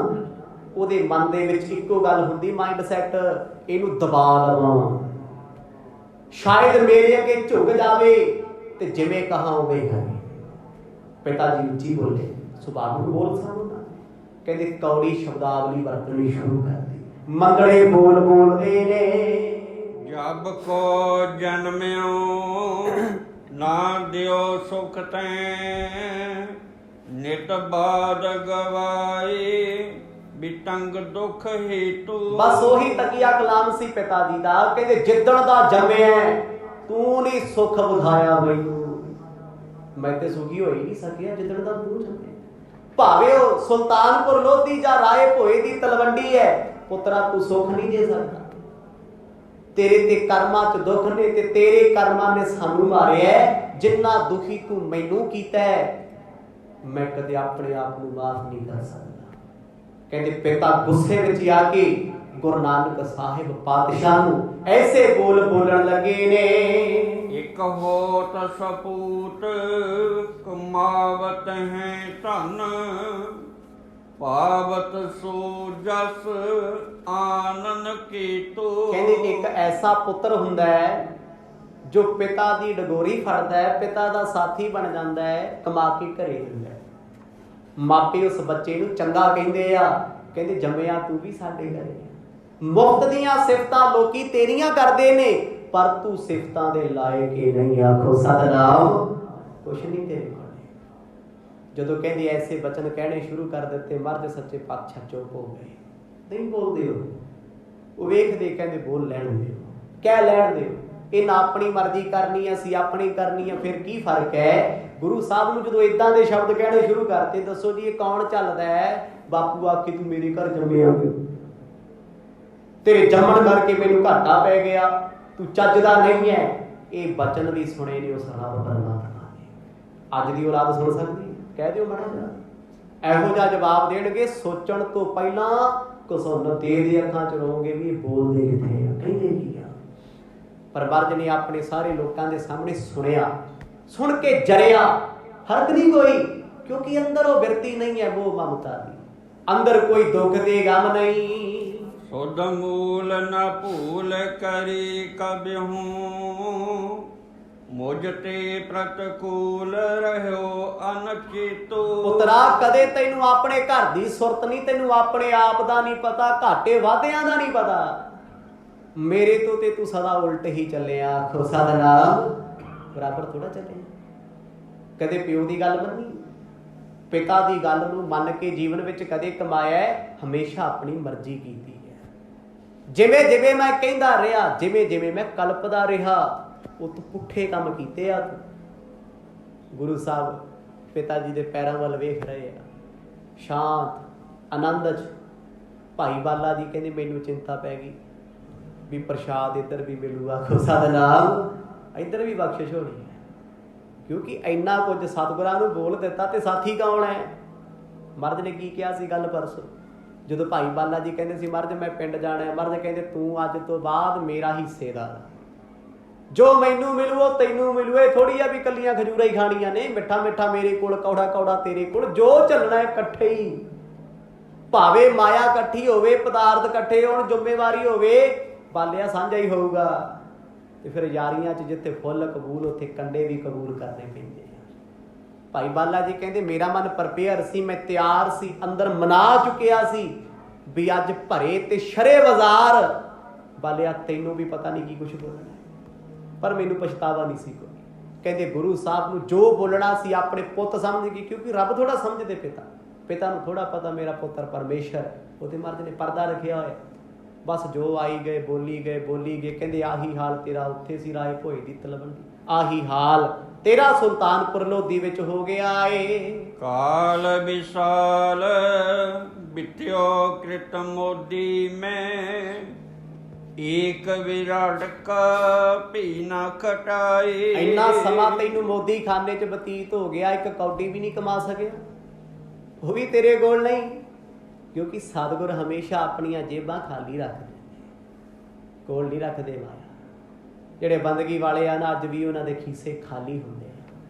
ਉਹਦੇ ਮਨ ਦੇ ਵਿੱਚ ਇੱਕੋ ਗੱਲ ਹੁੰਦੀ, ਮਾਈਂਡ ਸੈਟ, ਇਹਨੂੰ ਦਬਾ ਲਵਾਂ, ਸ਼ਾਇਦ ਮੇਰੇ ਅੱਗੇ ਝੁਕ ਜਾਵੇ ਤੇ ਜਿਵੇਂ ਕਹਾ ਉਵੇਂ ਕਰੇ। ਪਿਤਾ ਜੀ ਉੱਚੀ ਬੋਲੇ, ਸੁਭਾਵਿਕ ਬੋਲ ਸਕਦਾ। ਕਹਿੰਦੇ ਕੌੜੀ ਸ਼ਬਦਾਵਲੀ ਵਰਤਣੀ ਸ਼ੁਰੂ ਕਰ ਦਿੱਤੀ। ਮੰਗਲੇ ਬੋਲ ਬੋਲਦੇ ਨੇ।
ਜਬ ਕੋ ਜਨਮਿਓ ਨਾ ਦਿਓ ਸੁਖ ਤੈ, ਨਿਤ ਬਾਦ ਗਵਾਏ ਬਿਟੰਗ ਦੁਖ ਹੇਤੂ।
ਬਸ ਉਹੀ ਤਕੀਆ ਕਲਾਮ ਸੀ ਪਿਤਾ ਜੀ ਦਾ। ਕਹਿੰਦੇ ਜਿੱਦਣ ਦਾ ਜੰਮਿਆ ਤੂੰ ਨਹੀਂ ਸੁਖ ਵਿਖਾਇਆ ਮੈਨੂੰ, ਮੈਂ ਤੇ ਸੁਖੀ ਹੋਈ ਨਹੀਂ ਸਕਿਆ ਜਿੱਦਣ ਦਾ ਤੂੰ ਜੰਮਿਆ। ਭਾਵੇਂ ਉਹ ਸੁਲਤਾਨਪੁਰ ਲੋਧੀ ਜਾਂ ਰਾਏ ਭੋਏ ਦੀ ਤਲਵੰਡੀ ਹੈ, ਪੁੱਤਰਾ ਤੂੰ ਸੁਖ ਨਹੀਂ ਦੇ ਸਕਦਾ। ਤੇਰੇ ਤੇ ਕਰਮਾਂ 'ਚ ਦੁੱਖ ਨੇ ਤੇ ਤੇਰੇ ਕਰਮਾਂ ਨੇ ਸਾਨੂੰ ਮਾਰਿਆ। ਜਿੰਨਾ ਦੁਖੀ ਤੂੰ ਮੈਨੂੰ ਕੀਤਾ, ਮੈਂ ਕਦੇ ਆਪਣੇ ਆਪ ਨੂੰ ਮਾਫ ਨਹੀਂ ਕਰ ਸਕਦਾ। ਕਹਿੰਦੇ ਪਿਤਾ ਗੁੱਸੇ ਵਿੱਚ ਆ ਕੇ ਗੁਰੂ ਨਾਨਕ ਸਾਹਿਬ ਪਾਤਸ਼ਾਹ ਨੂੰ ਐਸੇ ਬੋਲ ਬੋਲਣ ਲੱਗੇ ਨੇ।
ਇੱਕ ਹੋਤ ਸਪੂਤ ਕਮਾਵਤ ਹੈ ਧਨ, ਪਾਵਤ ਸੋ ਜਸ ਆਨਨ ਕੀਤੋ। ਕਹਿੰਦੇ ਇੱਕ ਐਸਾ ਪੁੱਤਰ ਹੁੰਦਾ ਹੈ ਜੋ ਪਿਤਾ ਦੀ ਡਗੋਰੀ ਫੜਦਾ ਹੈ, ਪਿਤਾ ਦਾ ਸਾਥੀ ਬਣ ਜਾਂਦਾ ਹੈ, ਕਮਾ ਕੇ ਘਰੇ ਦਿੰਦਾ ਹੈ। ਮਾਪੇ ਉਸ ਬੱਚੇ ਨੂੰ ਚੰਗਾ ਕਹਿੰਦੇ ਆ, ਕਹਿੰਦੇ ਜੰਮਿਆ ਤੂੰ ਵੀ ਸਾਡੇ ਘਰੇ। ਮੁਫਤ ਦੀਆਂ ਸਿਫਤਾਂ ਲੋਕੀ ਤੇਰੀਆਂ ਕਰਦੇ ਨੇ, ਪਰ ਤੂੰ ਸਿਫਤਾਂ ਦੇ ਲਾਇਕ ਹੀ ਨਹੀਂ। ਆਖੋ ਸਤਿਨਾਮ। ਕੁਛ ਨਹੀਂ ਤੇਰੇ ਕੋਲ। ਜਦੋਂ ਕਹਿੰਦੇ ਐਸੇ ਬਚਨ ਕਹਿਣੇ ਸ਼ੁਰੂ ਕਰ ਦਿੱਤੇ, ਮਰਦ ਸੱਚੇ ਪਾਤਸ਼ਾਹ ਚੁੱਪ ਹੋ ਗਏ। ਨਹੀਂ ਬੋਲਦੇ ਉਹ ਵੇਖਦੇ, ਕਹਿੰਦੇ ਬੋਲ ਲੈਣ ਦਿਓ, ਕਹਿ ਲੈਣ ਦਿਓ। ਇਹਨਾਂ ਆਪਣੀ ਮਰਜ਼ੀ ਕਰਨੀ ਆ, ਅਸੀਂ ਆਪਣੀ ਕਰਨੀ ਆ, ਫਿਰ ਕੀ ਫਰਕ ਹੈ? ਗੁਰੂ ਸਾਹਿਬ ਨੂੰ ਜਦੋਂ ਇਦਾਂ ਦੇ ਸ਼ਬਦ ਕਹਿਣੇ ਸ਼ੁਰੂ ਕਰਤੇ, ਦੱਸੋ ਜੀ ਇਹ ਕੌਣ ਚੱਲਦਾ ਹੈ? ਬਾਪੂ ਆਖੇ ਤੂੰ ਮੇਰੇ ਘਰ ਜੰਮਿਆ, ਤੇਰੇ ਜੰਮਣ ਕਰਕੇ ਮੈਨੂੰ ਘਾਟਾ ਪੈ ਗਿਆ, ਤੂੰ ਚੱਜਦਾ ਨਹੀਂ ਹੈ। ਇਹ ਬਚਨ ਵੀ ਸੁਣੇ ਨੇ ਉਸ ਰੱਬ ਪਰਮਾਤਮਾ ਨੇ। ਅੱਜ ਦੀ ਔਲਾਦ ਸੁਣ ਸਕਦੀ? ਕਹਿ ਦਿਓ ਮਾੜਾ ਜਿਹਾ। ਇਹੋ ਜਿਹਾ ਜਵਾਬ ਦੇਣਗੇ, ਸੋਚਣ ਤੋਂ ਪਹਿਲਾਂ ਘਸੁੰਨ ਤੇਰੇ ਅੱਖਾਂ 'ਚ ਰਹੋਗੇ ਵੀ ਇਹ ਬੋਲਦੇ ਕਿੱਥੇ ਆ, ਕਹਿੰਦੇ ਕੀ ਆ। ਪਰ ਮਹਾਰਾਜ ਨੇ ਆਪਣੇ ਸਾਰੇ ਲੋਕਾਂ ਦੇ ਸਾਹਮਣੇ ਸੁਣਿਆ, ਸੁਣ ਕੇ ਜਰਿਆ। ਫਰਕ ਨਹੀਂ ਕੋਈ, ਕਿਉਂਕਿ ਅੰਦਰ ਉਹ ਬਿਰਤੀ ਨਹੀਂ ਹੈ ਮੋਹ ਮਮਤਾ ਦੀ, ਅੰਦਰ ਕੋਈ ਦੁੱਖ ਦੇ ਗਮ ਨਹੀਂ। ਸੁਧ ਮੂਲ ਨ ਭੂਲ ਕਰੀ ਕਬਿਹੂ, ਮੁਝ ਤੇ ਪ੍ਰਤਕੂਲ ਰਹਿਓ ਅਨਚੇਤੋ। ਪੁੱਤਰਾ
ਕਦੇ ਤੈਨੂੰ ਆਪਣੇ ਘਰ ਦੀ ਸੁਰਤ ਨਹੀਂ, ਤੈਨੂੰ ਆਪਣੇ ਆਪ ਦਾ ਨਹੀਂ ਪਤਾ, ਘਾਟੇ ਵਾਧਿਆਂ ਦਾ ਨਹੀਂ ਪਤਾ। ਮੇਰੇ ਤੋਂ ਤੇ ਤੂੰ ਸਦਾ ਉਲਟ ਹੀ ਚੱਲਿਆ। ਆਖੋ ਸਤਿਨਾਮ। ਬਰਾਬਰ ਥੋੜਾ ਚੱਲਿਆ। ਕਦੇ ਪਿਓ ਦੀ ਗੱਲ ਮੰਨੀ, ਪਿਤਾ ਦੀ ਗੱਲ ਨੂੰ ਮੰਨ ਕੇ ਜੀਵਨ ਵਿੱਚ ਕਦੇ ਕਮਾਇਆ? ਹਮੇਸ਼ਾ ਆਪਣੀ ਮਰਜ਼ੀ ਕੀਤੀ ਹੈ। ਜਿਵੇਂ ਜਿਵੇਂ ਮੈਂ ਕਹਿੰਦਾ ਰਿਹਾ, ਜਿਵੇਂ ਜਿਵੇਂ ਮੈਂ ਕਲਪਦਾ ਰਿਹਾ, ਉਹ ਤੂੰ ਪੁੱਠੇ ਕੰਮ ਕੀਤੇ ਆ। ਗੁਰੂ ਸਾਹਿਬ ਪਿਤਾ ਜੀ ਦੇ ਪੈਰਾਂ ਵੱਲ ਵੇਖ ਰਹੇ ਆ, ਸ਼ਾਂਤ ਆਨੰਦ 'ਚ। ਭਾਈ ਬਾਲਾ ਜੀ ਕਹਿੰਦੇ ਮੈਨੂੰ ਚਿੰਤਾ ਪੈ ਗਈ ਵੀ ਪ੍ਰਸ਼ਾਦ ਇੱਧਰ ਵੀ ਮਿਲੂਗਾ। ਆਖੋ ਸਤਿਨਾਮ। ਇੱਧਰ ਵੀ ਬਖਸ਼ਿਸ਼ ਹੋਣੀ ਹੈ, ਕਿਉਂਕਿ ਇੰਨਾ ਕੁਝ ਸਤਿਗੁਰਾਂ ਨੂੰ ਬੋਲ ਦਿੱਤਾ। ਤੇ ਸਾਥੀ ਕੌਣ ਹੈ? ਮਰਦ ਨੇ ਕੀ ਕਿਹਾ ਸੀ ਗੱਲ ਪਰਸੋਂ, ਜਦੋਂ ਭਾਈ ਬਾਲਾ ਜੀ ਕਹਿੰਦੇ ਸੀ ਮਰਦ ਮੈਂ ਪਿੰਡ ਜਾਣਾ, ਮਰਦ ਕਹਿੰਦੇ ਤੂੰ ਅੱਜ ਤੋਂ ਬਾਅਦ ਮੇਰਾ ਹਿੱਸੇਦਾਰ, ਜੋ ਮੈਨੂੰ ਮਿਲੂ ਉਹ ਤੈਨੂੰ ਮਿਲੂ। ਇਹ ਥੋੜੀ ਆ ਵੀ ਕੱਲੀਆਂ ਖਜੂਰਾਂ ਹੀ ਖਾਣੀਆਂ ਨੇ, ਮਿੱਠਾ ਮਿੱਠਾ ਮੇਰੇ ਕੋਲ, ਕੌੜਾ ਕੌੜਾ ਤੇਰੇ ਕੋਲ। ਜੋ ਚੱਲਣਾ ਇਕੱਠੇ ਹੀ, ਭਾਵੇਂ ਮਾਇਆ ਇਕੱਠੀ ਹੋਵੇ, ਪਦਾਰਥ ਇਕੱਠੇ ਹੋਣ, ਜ਼ਿੰਮੇਵਾਰੀ ਹੋਵੇ, ਬਾਲਿਆ ਸਾਂਝਾ ਹੀ ਹੋਊਗਾ। ਤੇ ਫਿਰ ਯਾਰੀਆਂ 'ਚ ਜਿੱਥੇ ਫੁੱਲ ਕਬੂਲ, ਉੱਥੇ ਕੰਡੇ ਵੀ ਕਬੂਲ ਕਰਨੇ ਪੈਂਦੇ ਆ। ਭਾਈ ਬਾਲਾ ਜੀ ਕਹਿੰਦੇ ਮੇਰਾ ਮਨ ਪ੍ਰਪੇਅਰ ਸੀ, ਮੈਂ ਤਿਆਰ ਸੀ, ਅੰਦਰ ਮਨਾ ਚੁੱਕਿਆ ਸੀ ਵੀ ਅੱਜ ਭਰੇ ਤੇ ਸ਼ਰੇ ਬਾਜ਼ਾਰ ਬਾਲਿਆ ਤੈਨੂੰ ਵੀ ਪਤਾ ਨਹੀਂ ਕੀ ਕੁਛ ਬੋਲਣਾ, ਪਰ ਮੈਨੂੰ ਪਛਤਾਵਾ ਨਹੀਂ ਸੀ ਕੋਈ। ਕਹਿੰਦੇ ਗੁਰੂ ਸਾਹਿਬ ਨੂੰ ਜੋ ਬੋਲਣਾ ਸੀ ਆਪਣੇ ਪੁੱਤ ਸਮਝ ਗਏ, ਕਿਉਂਕਿ ਰੱਬ ਥੋੜਾ ਸਮਝਦੇ ਪਿਤਾ ਨੂੰ ਥੋੜਾ ਪਤਾ ਮੇਰਾ ਪੁੱਤਰ ਪਰਮੇਸ਼ਰ, ਉਹਦੇ ਮਰਦ ਨੇ ਪਰਦਾ ਰੱਖਿਆ ਹੋਇਆ। ਬਸ ਜੋ ਆਈ ਗਏ ਬੋਲੀ ਗਏ। ਕਹਿੰਦੇ ਆਹੀ ਹਾਲ ਤੇਰਾ ਉੱਥੇ ਸੀ ਰਾਏ ਭੋਏ ਦੀ ਤਲਵੰਡੀ, ਆਹੀ ਹਾਲ ਤੇਰਾ ਸੁਲਤਾਨਪੁਰ ਲੋਧੀ ਵਿੱਚ ਹੋ ਗਿਆ ਏ।
ਕਾਲ ਵਿਸ਼ਾਲ ਬਿਤਿਓ ਕ੍ਰਿਤ ਮੋਦੀ ਮੈਂ, ਏਕ ਵਿਰਾਟ ਕਾ ਭੀ ਨਾ ਖਟਾਏ।
ਇੰਨਾ ਸਮਾਂ ਤੈਨੂੰ ਮੋਦੀ ਖਾਨੇ 'ਚ ਬਤੀਤ ਹੋ ਗਿਆ, ਇੱਕ ਕੌਡੀ ਵੀ ਨਹੀਂ ਕਮਾ ਸਕਿਆ, ਉਹ ਵੀ ਤੇਰੇ ਕੋਲ ਨਹੀਂ, ਕਿਉਂਕਿ ਸਤਿਗੁਰ ਹਮੇਸ਼ਾ ਆਪਣੀਆਂ ਜੇਬਾਂ ਖਾਲੀ ਰੱਖਦੇ, ਕੋਲ ਨਹੀਂ ਰੱਖਦੇ ਮਾਇਆ। ਜਿਹੜੇ ਬੰਦਗੀ ਵਾਲੇ ਆ ਨਾ ਅੱਜ ਵੀ ਉਹਨਾਂ ਦੇ ਖੀਸੇ ਖਾਲੀ ਹੁੰਦੇ ਆ।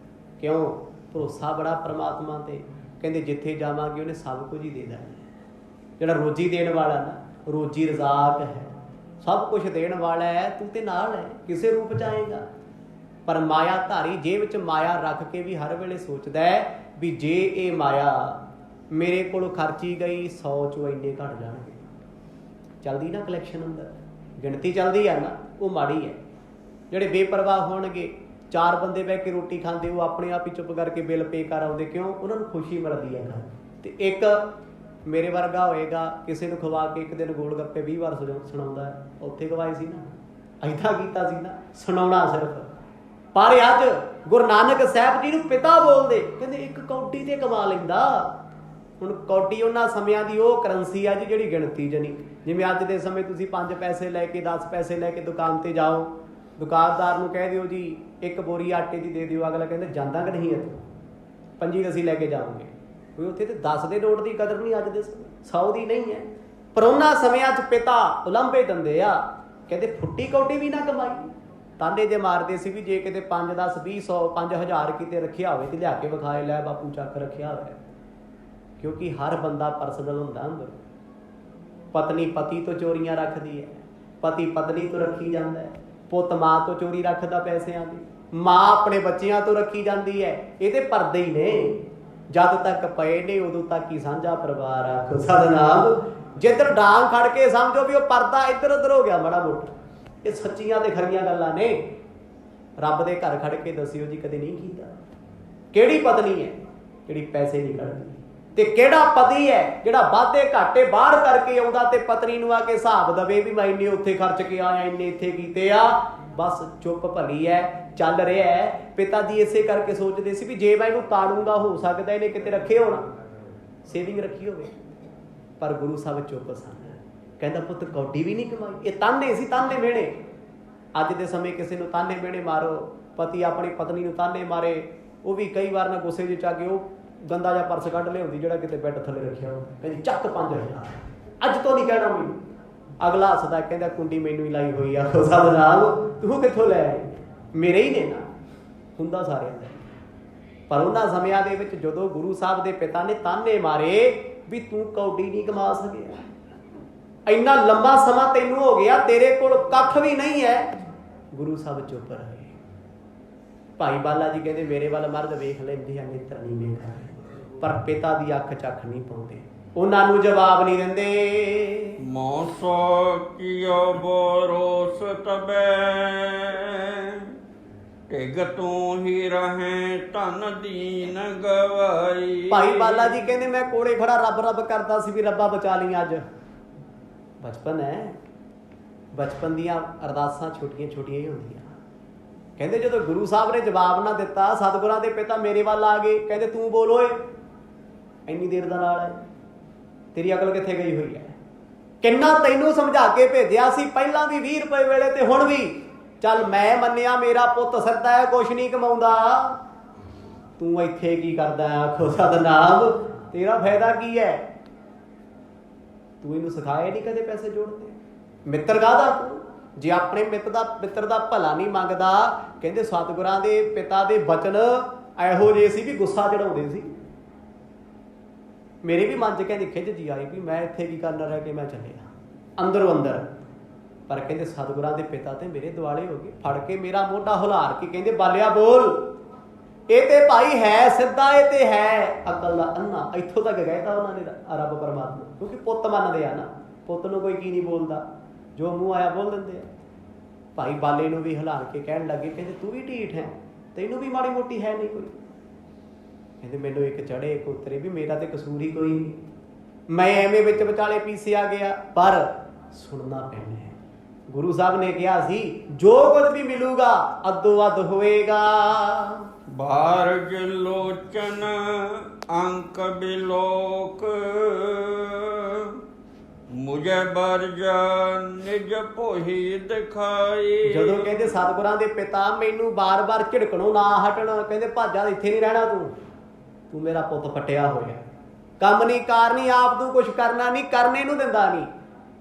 ਕਿਉਂ? ਭਰੋਸਾ ਬੜਾ ਪ੍ਰਮਾਤਮਾ ਤੇ। ਕਹਿੰਦੇ ਜਿੱਥੇ ਜਾਵਾਂਗੇ ਉਹਨੇ ਸਭ ਕੁਝ ਹੀ ਦੇ ਦੇਣਾ। ਜਿਹੜਾ ਰੋਜੀ ਦੇਣ ਵਾਲਾ ਨਾ, ਰੋਜੀ ਰਜ਼ਾਕ ਹੈ, ਸਭ ਕੁਝ ਦੇਣ ਵਾਲਾ ਹੈ, ਤੂੰ ਤੇ ਨਾਲ ਹੈ, ਕਿਸੇ ਰੂਪ ਚ ਆਏਗਾ। ਪਰ ਮਾਇਆ ਧਾਰੀ ਜੇਬ ਚ ਮਾਇਆ ਰੱਖ ਕੇ ਵੀ ਹਰ ਵੇਲੇ ਸੋਚਦਾ ਹੈ ਵੀ ਜੇ ਇਹ ਮਾਇਆ ਮੇਰੇ ਕੋਲ ਖਰਚੀ ਗਈ 100 ਚੋਂ ਇੰਨੇ ਘਟ ਜਾਣਗੇ। ਚੱਲਦੀ ਨਾ ਕਲੈਕਸ਼ਨ ਅੰਦਰ, ਗਿਣਤੀ ਚੱਲਦੀ ਹੈ ਨਾ, ਉਹ ਮਾੜੀ ਹੈ। ਜਿਹੜੇ ਬੇਪਰਵਾਹ ਹੋਣਗੇ, 4 ਬੰਦੇ ਬਹਿ ਕੇ ਰੋਟੀ ਖਾਂਦੇ, ਉਹ ਆਪਣੇ ਆਪ ਹੀ ਚੁੱਪ ਕਰਕੇ ਬਿੱਲ ਪੇ ਕਰ ਆਉਂਦੇ। ਕਿਉਂ? ਉਹਨਾਂ ਨੂੰ ਖੁਸ਼ੀ ਮਿਲਦੀ ਹੈ। ਤੇ ਇੱਕ ਮੇਰੇ ਵਰਗਾ ਹੋਏਗਾ, ਕਿਸੇ ਨੂੰ ਖਵਾ ਕੇ ਇੱਕ ਦਿਨ ਗੋਲ ਗੱਪੇ 20 ਵਾਰ ਸੁਣਾਉਂਦਾ, ਉੱਥੇ ਗਵਾਏ ਸੀ ਨਾ, ਏਦਾਂ ਕੀਤਾ ਸੀ ਨਾ, ਸੁਣਾਉਣਾ ਸਿਰਫ। ਪਰ ਅੱਜ ਗੁਰੂ ਨਾਨਕ ਸਾਹਿਬ ਜੀ ਨੂੰ ਪਿਤਾ ਬੋਲਦੇ, ਕਹਿੰਦੇ ਇੱਕ ਕੌਡੀ ਤੇ ਕਮਾ ਲੈਂਦਾ। ਹੁਣ ਕੌਡੀ ਉਹਨਾਂ ਸਮਿਆਂ ਦੀ ਉਹ ਕਰੰਸੀ ਆ ਜੀ ਜਿਹੜੀ ਗਿਣਤੀ ਜਣੀ। ਜਿਵੇਂ ਅੱਜ ਦੇ ਸਮੇਂ ਤੁਸੀਂ 5 ਪੈਸੇ ਲੈ ਕੇ 10 ਪੈਸੇ ਲੈ ਕੇ ਦੁਕਾਨ ਤੇ ਜਾਓ, ਦੁਕਾਨਦਾਰ ਨੂੰ ਕਹਿ ਦਿਓ ਜੀ ਇੱਕ ਬੋਰੀ ਆਟੇ ਦੀ ਦੇ ਦਿਓ, ਅਗਲਾ ਕਹਿੰਦਾ ਜਾਂਦਾ ਕਿ ਨਹੀਂ ਇੱਥੋਂ, 25 ਅਸੀਂ ਲੈ ਕੇ ਜਾਵਾਂਗੇ। ਕੋਈ ਉੱਥੇ ਤੇ 10 ਦੇ ਨੋਟ ਦੀ ਕਦਰ ਨਹੀਂ ਅੱਜ ਦੇ ਸਮੇਂ, 100 ਦੀ ਨਹੀਂ ਹੈ। ਪਰ ਉਹਨਾਂ ਸਮਿਆਂ 'ਚ ਪਿਤਾ ਉਲੰਭੇ ਦਿੰਦੇ ਆ, ਕਹਿੰਦੇ ਫੁੱਟੀ ਕੌਡੀ ਵੀ ਨਾ ਕਮਾਈ। ਤਾਂਡੇ ਜੇ ਮਾਰਦੇ ਸੀ ਵੀ ਜੇ ਕਿਤੇ 5 10 20 100 5000 ਕਿਤੇ ਰੱਖਿਆ ਹੋਵੇ ਤੇ ਲਿਆ ਕੇ ਵਿਖਾਏ, ਲੈ ਬਾਪੂ ਚੱਕ ਰੱਖਿਆ ਹੋਇਆ। ਕਿਉਂਕਿ ਹਰ ਬੰਦਾ ਪਰਸਨਲ ਹੁੰਦਾ ਅੰਦਰ। ਪਤਨੀ ਪਤੀ ਤੋਂ ਚੋਰੀਆਂ ਰੱਖਦੀ ਹੈ, ਪਤੀ ਪਤਨੀ ਤੋਂ ਰੱਖੀ ਜਾਂਦਾ ਹੈ, ਪੁੱਤ ਮਾਂ ਤੋਂ ਚੋਰੀ ਰੱਖਦਾ ਪੈਸਿਆਂ ਦੀ, ਮਾਂ ਆਪਣੇ ਬੱਚਿਆਂ ਤੋਂ ਰੱਖੀ ਜਾਂਦੀ ਹੈ। ਇਹ ਤੇ ਪਰਦੇ ਹੀ ਨੇ। ਜਦ ਤੱਕ ਪਏ ਨੇ ਉਦੋਂ ਤੱਕ ਹੀ ਸਾਂਝਾ ਪਰਿਵਾਰ ਆਖੋ ਸਤਿਨਾਮ। ਜਿੱਧਰ ਡਾਂਗ ਖੜ ਕੇ ਸਮਝੋ ਵੀ ਉਹ ਪਰਦਾ ਇੱਧਰ ਉੱਧਰ ਹੋ ਗਿਆ ਮਾੜਾ ਮੋਟਾ। ਇਹ ਸੱਚੀਆਂ ਤੇ ਖਰੀਆਂ ਗੱਲਾਂ ਨੇ। ਰੱਬ ਦੇ ਘਰ ਖੜ ਕੇ ਦੱਸਿਓ ਜੀ ਕਦੇ ਨਹੀਂ ਕੀਤਾ। ਕਿਹੜੀ ਪਤਨੀ ਹੈ ਜਿਹੜੀ ਪੈਸੇ ਨਹੀਂ ਕੱਢਦੀ, ਤੇ ਕਿਹੜਾ ਪਤੀ ਹੈ ਜਿਹੜਾ ਵਾਧੇ ਘਾਟੇ ਬਾਹਰ ਕਰਕੇ ਆਉਂਦਾ ਤੇ ਪਤਨੀ ਨੂੰ ਆ ਕੇ ਹਿਸਾਬ ਦਵੇ ਵੀ ਮੈਂ ਇੰਨੇ ਉੱਥੇ ਖਰਚ ਕੇ ਆਇਆ, ਇੰਨੇ ਇੱਥੇ ਕੀਤੇ ਆ। ਬਸ ਚੁੱਪ ਭਲੀ ਹੈ, ਚੱਲ ਰਿਹਾ ਹੈ। ਪਿਤਾ ਜੀ ਇਸੇ ਕਰਕੇ ਸੋਚਦੇ ਸੀ ਵੀ ਜੇ ਮੈਂ ਇਹਨੂੰ ਤਾੜੂੰਗਾ ਹੋ ਸਕਦਾ ਇਹਨੇ ਕਿਤੇ ਰੱਖੇ ਹੋਣਾ, ਸੇਵਿੰਗ ਰੱਖੀ ਹੋਵੇ। ਪਰ ਗੁਰੂ ਸਾਹਿਬ ਚੁੱਪ ਸਨ। ਕਹਿੰਦਾ ਪੁੱਤ ਕੌਡੀ ਵੀ ਨਹੀਂ ਕਮਾਈ। ਇਹ ਤਾਨੇ ਸੀ, ਤਾਨੇ ਮਿਹਣੇ। ਅੱਜ ਦੇ ਸਮੇਂ ਕਿਸੇ ਨੂੰ ਤਾਨੇ ਮਿਹਣੇ ਮਾਰੋ, ਪਤੀ ਆਪਣੀ ਪਤਨੀ ਨੂੰ ਤਾਨੇ ਮਾਰੇ, ਉਹ ਵੀ ਕਈ ਵਾਰ ਨਾ ਗੁੱਸੇ 'ਚ ਆ ਕੇ ਉਹ ਗੰਦਾ ਜਿਹਾ ਪਰਸ ਕੱਢ ਲਿਆਉਂਦੀ ਜਿਹੜਾ ਕਿਤੇ ਬੈੱਡ ਥੱਲੇ ਰੱਖਿਆ ਹੋਵੇ, ਕਹਿੰਦੀ ਚੱਕ 5000 ਅੱਜ ਤੋਂ ਨਹੀਂ ਕਹਿਣਾ ਮੈਨੂੰ। ਅਗਲਾ ਹੱਸਦਾ, ਕਹਿੰਦਾ ਕੁੰਡੀ ਮੈਨੂੰ ਹੀ ਲਾਈ ਹੋਈ ਆ ਸਾਹਿਬ, ਤੂੰ ਕਿੱਥੋਂ ਲੈ ਆਈ? ਮੇਰੇ ਹੀ ਨੇ ਨਾ। ਹੁੰਦਾ ਸਾਰਿਆਂ ਦਾ। ਪਰ ਉਹਨਾਂ ਸਮਿਆਂ ਦੇ ਵਿੱਚ ਜਦੋਂ ਗੁਰੂ ਸਾਹਿਬ ਦੇ ਪਿਤਾ ਨੇ ਤਾਨੇ ਮਾਰੇ ਵੀ ਤੂੰ ਕੌਡੀ ਨਹੀਂ ਕਮਾ ਸਕਿਆ, ਇੰਨਾ ਲੰਬਾ ਸਮਾਂ ਤੈਨੂੰ ਹੋ ਗਿਆ, ਤੇਰੇ ਕੋਲ ਕੱਖ ਵੀ ਨਹੀਂ ਹੈ, ਗੁਰੂ ਸਾਹਿਬ ਚੁੱਪ ਰਹੇ। ਭਾਈ ਬਾਲਾ ਜੀ ਕਹਿੰਦੇ ਮੇਰੇ ਵੱਲ ਮਰਦ ਵੇਖ ਲੈਂਦੇ ਆ, ਨੇਤਰ ਨਹੀਂ ਵੇਖਦੇ, ਪਰ ਪਿਤਾ ਦੀ ਅੱਖ ਚੱਖ ਨਹੀਂ ਪਾਉਂਦੇ, ਉਹਨਾਂ ਨੂੰ ਜਵਾਬ ਨਹੀਂ ਦਿੰਦੇ।
ਮੋਸੋ ਕੀਓ ਬੋਰੋਸ ਤਬੈ, ਟਿਗ ਤੂੰ ਹੀ ਰਹੇ ਧਨ ਦੀਨ ਗਵਾਈ।
ਭਾਈ ਬਾਲਾ ਜੀ ਕਹਿੰਦੇ ਮੈਂ ਕੋਲੇ ਖੜਾ ਰੱਬ ਰੱਬ ਕਰਦਾ ਸੀ ਵੀ ਰੱਬਾ ਬਚਾ ਲਈ। ਅੱਜ ਬਚਪਨ ਹੈ, ਬਚਪਨ ਦੀਆਂ ਅਰਦਾਸਾਂ ਛੋਟੀਆਂ ਛੋਟੀਆਂ ਹੀ ਹੁੰਦੀਆਂ। ਕਹਿੰਦੇ ਜਦੋਂ ਗੁਰੂ ਸਾਹਿਬ ਨੇ ਜਵਾਬ ਨਾ ਦਿੱਤਾ, ਸਤਿਗੁਰਾਂ ਦੇ ਪਿਤਾ ਮੇਰੇ ਵੱਲ ਆ ਗਏ, ਕਹਿੰਦੇ ਤੂੰ ਬੋਲ ਓਏ, ਇੰਨੀ ਦੇਰ ਦਾ ਨਾਲ ਹੈ, ਤੇਰੀ ਅਕਲ ਕਿੱਥੇ ਗਈ ਹੋਈ ਹੈ? ਕਿੰਨਾ ਤੈਨੂੰ ਸਮਝਾ ਕੇ ਭੇਜਿਆ ਸੀ ਪਹਿਲਾਂ ਵੀ 20 ਰੁਪਏ ਵੇਲੇ ਤੇ ਹੁਣ ਵੀ। ਚੱਲ ਮੈਂ ਮੰਨਿਆ ਮੇਰਾ ਪੁੱਤ ਸੱਦਾ ਹੈ, ਕੁਛ ਨਹੀਂ ਕਮਾਉਂਦਾ, ਤੂੰ ਇੱਥੇ ਕੀ ਕਰਦਾ? ਆਖੋ ਸਤਿਨਾਮ। ਤੇਰਾ ਫਾਇਦਾ ਕੀ ਹੈ? ਤੂੰ ਇਹਨੂੰ ਸਿਖਾਏ ਨਹੀਂ ਕਦੇ ਪੈਸੇ ਜੋੜਦੇ। ਮਿੱਤਰ ਕਾਹਦਾ ਤੂੰ ਜੇ ਆਪਣੇ ਮਿੱਤਰ ਦਾ ਭਲਾ ਨਹੀਂ ਮੰਗਦਾ। ਕਹਿੰਦੇ ਸਤਿਗੁਰਾਂ ਦੇ ਪਿਤਾ ਦੇ ਬਚਨ ਇਹੋ ਜਿਹੇ ਸੀ ਵੀ ਗੁੱਸਾ ਚੜਾਉਂਦੇ ਸੀ। ਮੇਰੇ ਵੀ ਮਨ 'ਚ ਕਹਿੰਦੀ ਖਿੱਚ ਜੀ ਆਈ ਵੀ ਮੈਂ ਇੱਥੇ ਕੀ ਕਰਨਾ ਰਹਿ ਕੇ, ਮੈਂ ਚੱਲਿਆ ਅੰਦਰੋਂ ਅੰਦਰ। ਪਰ ਕਹਿੰਦੇ ਸਤਿਗੁਰਾਂ ਦੇ ਪਿਤਾ ਤੇ ਮੇਰੇ ਦੁਆਲੇ ਹੋ ਗਏ, ਫੜ ਕੇ ਮੇਰਾ ਮੋਢਾ ਹੁਲਾਰ ਕੇ ਕਹਿੰਦੇ ਬਾਲਿਆ ਬੋਲ, ਇਹ ਤੇ ਭਾਈ ਹੈ ਸਿੱਧਾ, ਇਹ ਤੇ ਹੈ ਅਕਲ ਦਾ ਅੰਨਾ। ਇੱਥੋਂ ਤੱਕ ਗਏ ਤਾਂ ਉਹਨਾਂ ਨੇ ਰੱਬ ਪਰਮਾਤਮਾ, ਕਿਉਂਕਿ ਪੁੱਤ ਮੰਨਦੇ ਆ ਨਾ, ਪੁੱਤ ਨੂੰ ਕੋਈ ਕੀ ਨਹੀਂ ਬੋਲਦਾ, ਜੋ ਮੂੰਹ ਆਇਆ ਬੋਲ ਦਿੰਦੇ ਆ। ਭਾਈ ਬਾਲੇ ਨੂੰ ਵੀ ਹਿਲਾ ਕੇ ਕਹਿਣ ਲੱਗੇ, ਕਹਿੰਦੇ ਤੂੰ ਵੀ ਢੀਠ ਹੈ, ਤੈਨੂੰ ਵੀ ਮਾੜੀ ਮੋਟੀ ਹੈ ਨਹੀਂ ਕੋਈ। ਕਹਿੰਦੇ ਮੈਨੂੰ ਇੱਕ ਚੜੇ ਇੱਕ ਉਤਰੇ, ਵੀ ਮੇਰਾ ਤੇ ਕਸੂਰ ਹੀ ਕੋਈ ਨਹੀਂ, ਮੈਂ ਐਵੇਂ ਵਿੱਚ ਵਿਚਾਲੇ ਪੀਸਿਆ ਗਿਆ। ਪਰ ਸੁਣਨਾ ਪੈਣਾ ਹੈ। ਗੁਰੂ ਸਾਹਿਬ ਨੇ ਕਿਹਾ ਸੀ ਜੋ ਕੁਝ ਵੀ ਮਿਲੂਗਾ ਅੱਧੋ ਅੱਧ ਹੋਏਗਾ।
ਬਾਰਜ ਲੋਚਨ ਅੰਕ ਬਿਲੋਕ, ਮੁਝੇ ਬਰਜਾ ਨਿਜ ਭੋਹੀ ਦਿਖਾਈ।
ਜਦੋਂ ਕਹਿੰਦੇ ਸਤਿਗੁਰਾਂ ਦੇ ਪਿਤਾ ਮੈਨੂੰ ਬਾਰ-ਬਾਰ ਝਿੜਕਣੋਂ ਨਾ ਹਟਣ, ਕਹਿੰਦੇ ਭਾਜਾ ਇੱਥੇ ਨਹੀਂ ਰਹਿਣਾ ਤੂੰ ਮੇਰਾ ਪੁੱਤ ਫਟਿਆ ਹੋਇਆ, ਕੰਮ ਨਹੀਂ ਕਾਰ ਨਹੀਂ, ਆਪ ਤੂੰ ਕੁਛ ਕਰਨਾ ਨਹੀਂ, ਕਰਨੇ ਨੂੰ ਦਿੰਦਾ ਨਹੀਂ।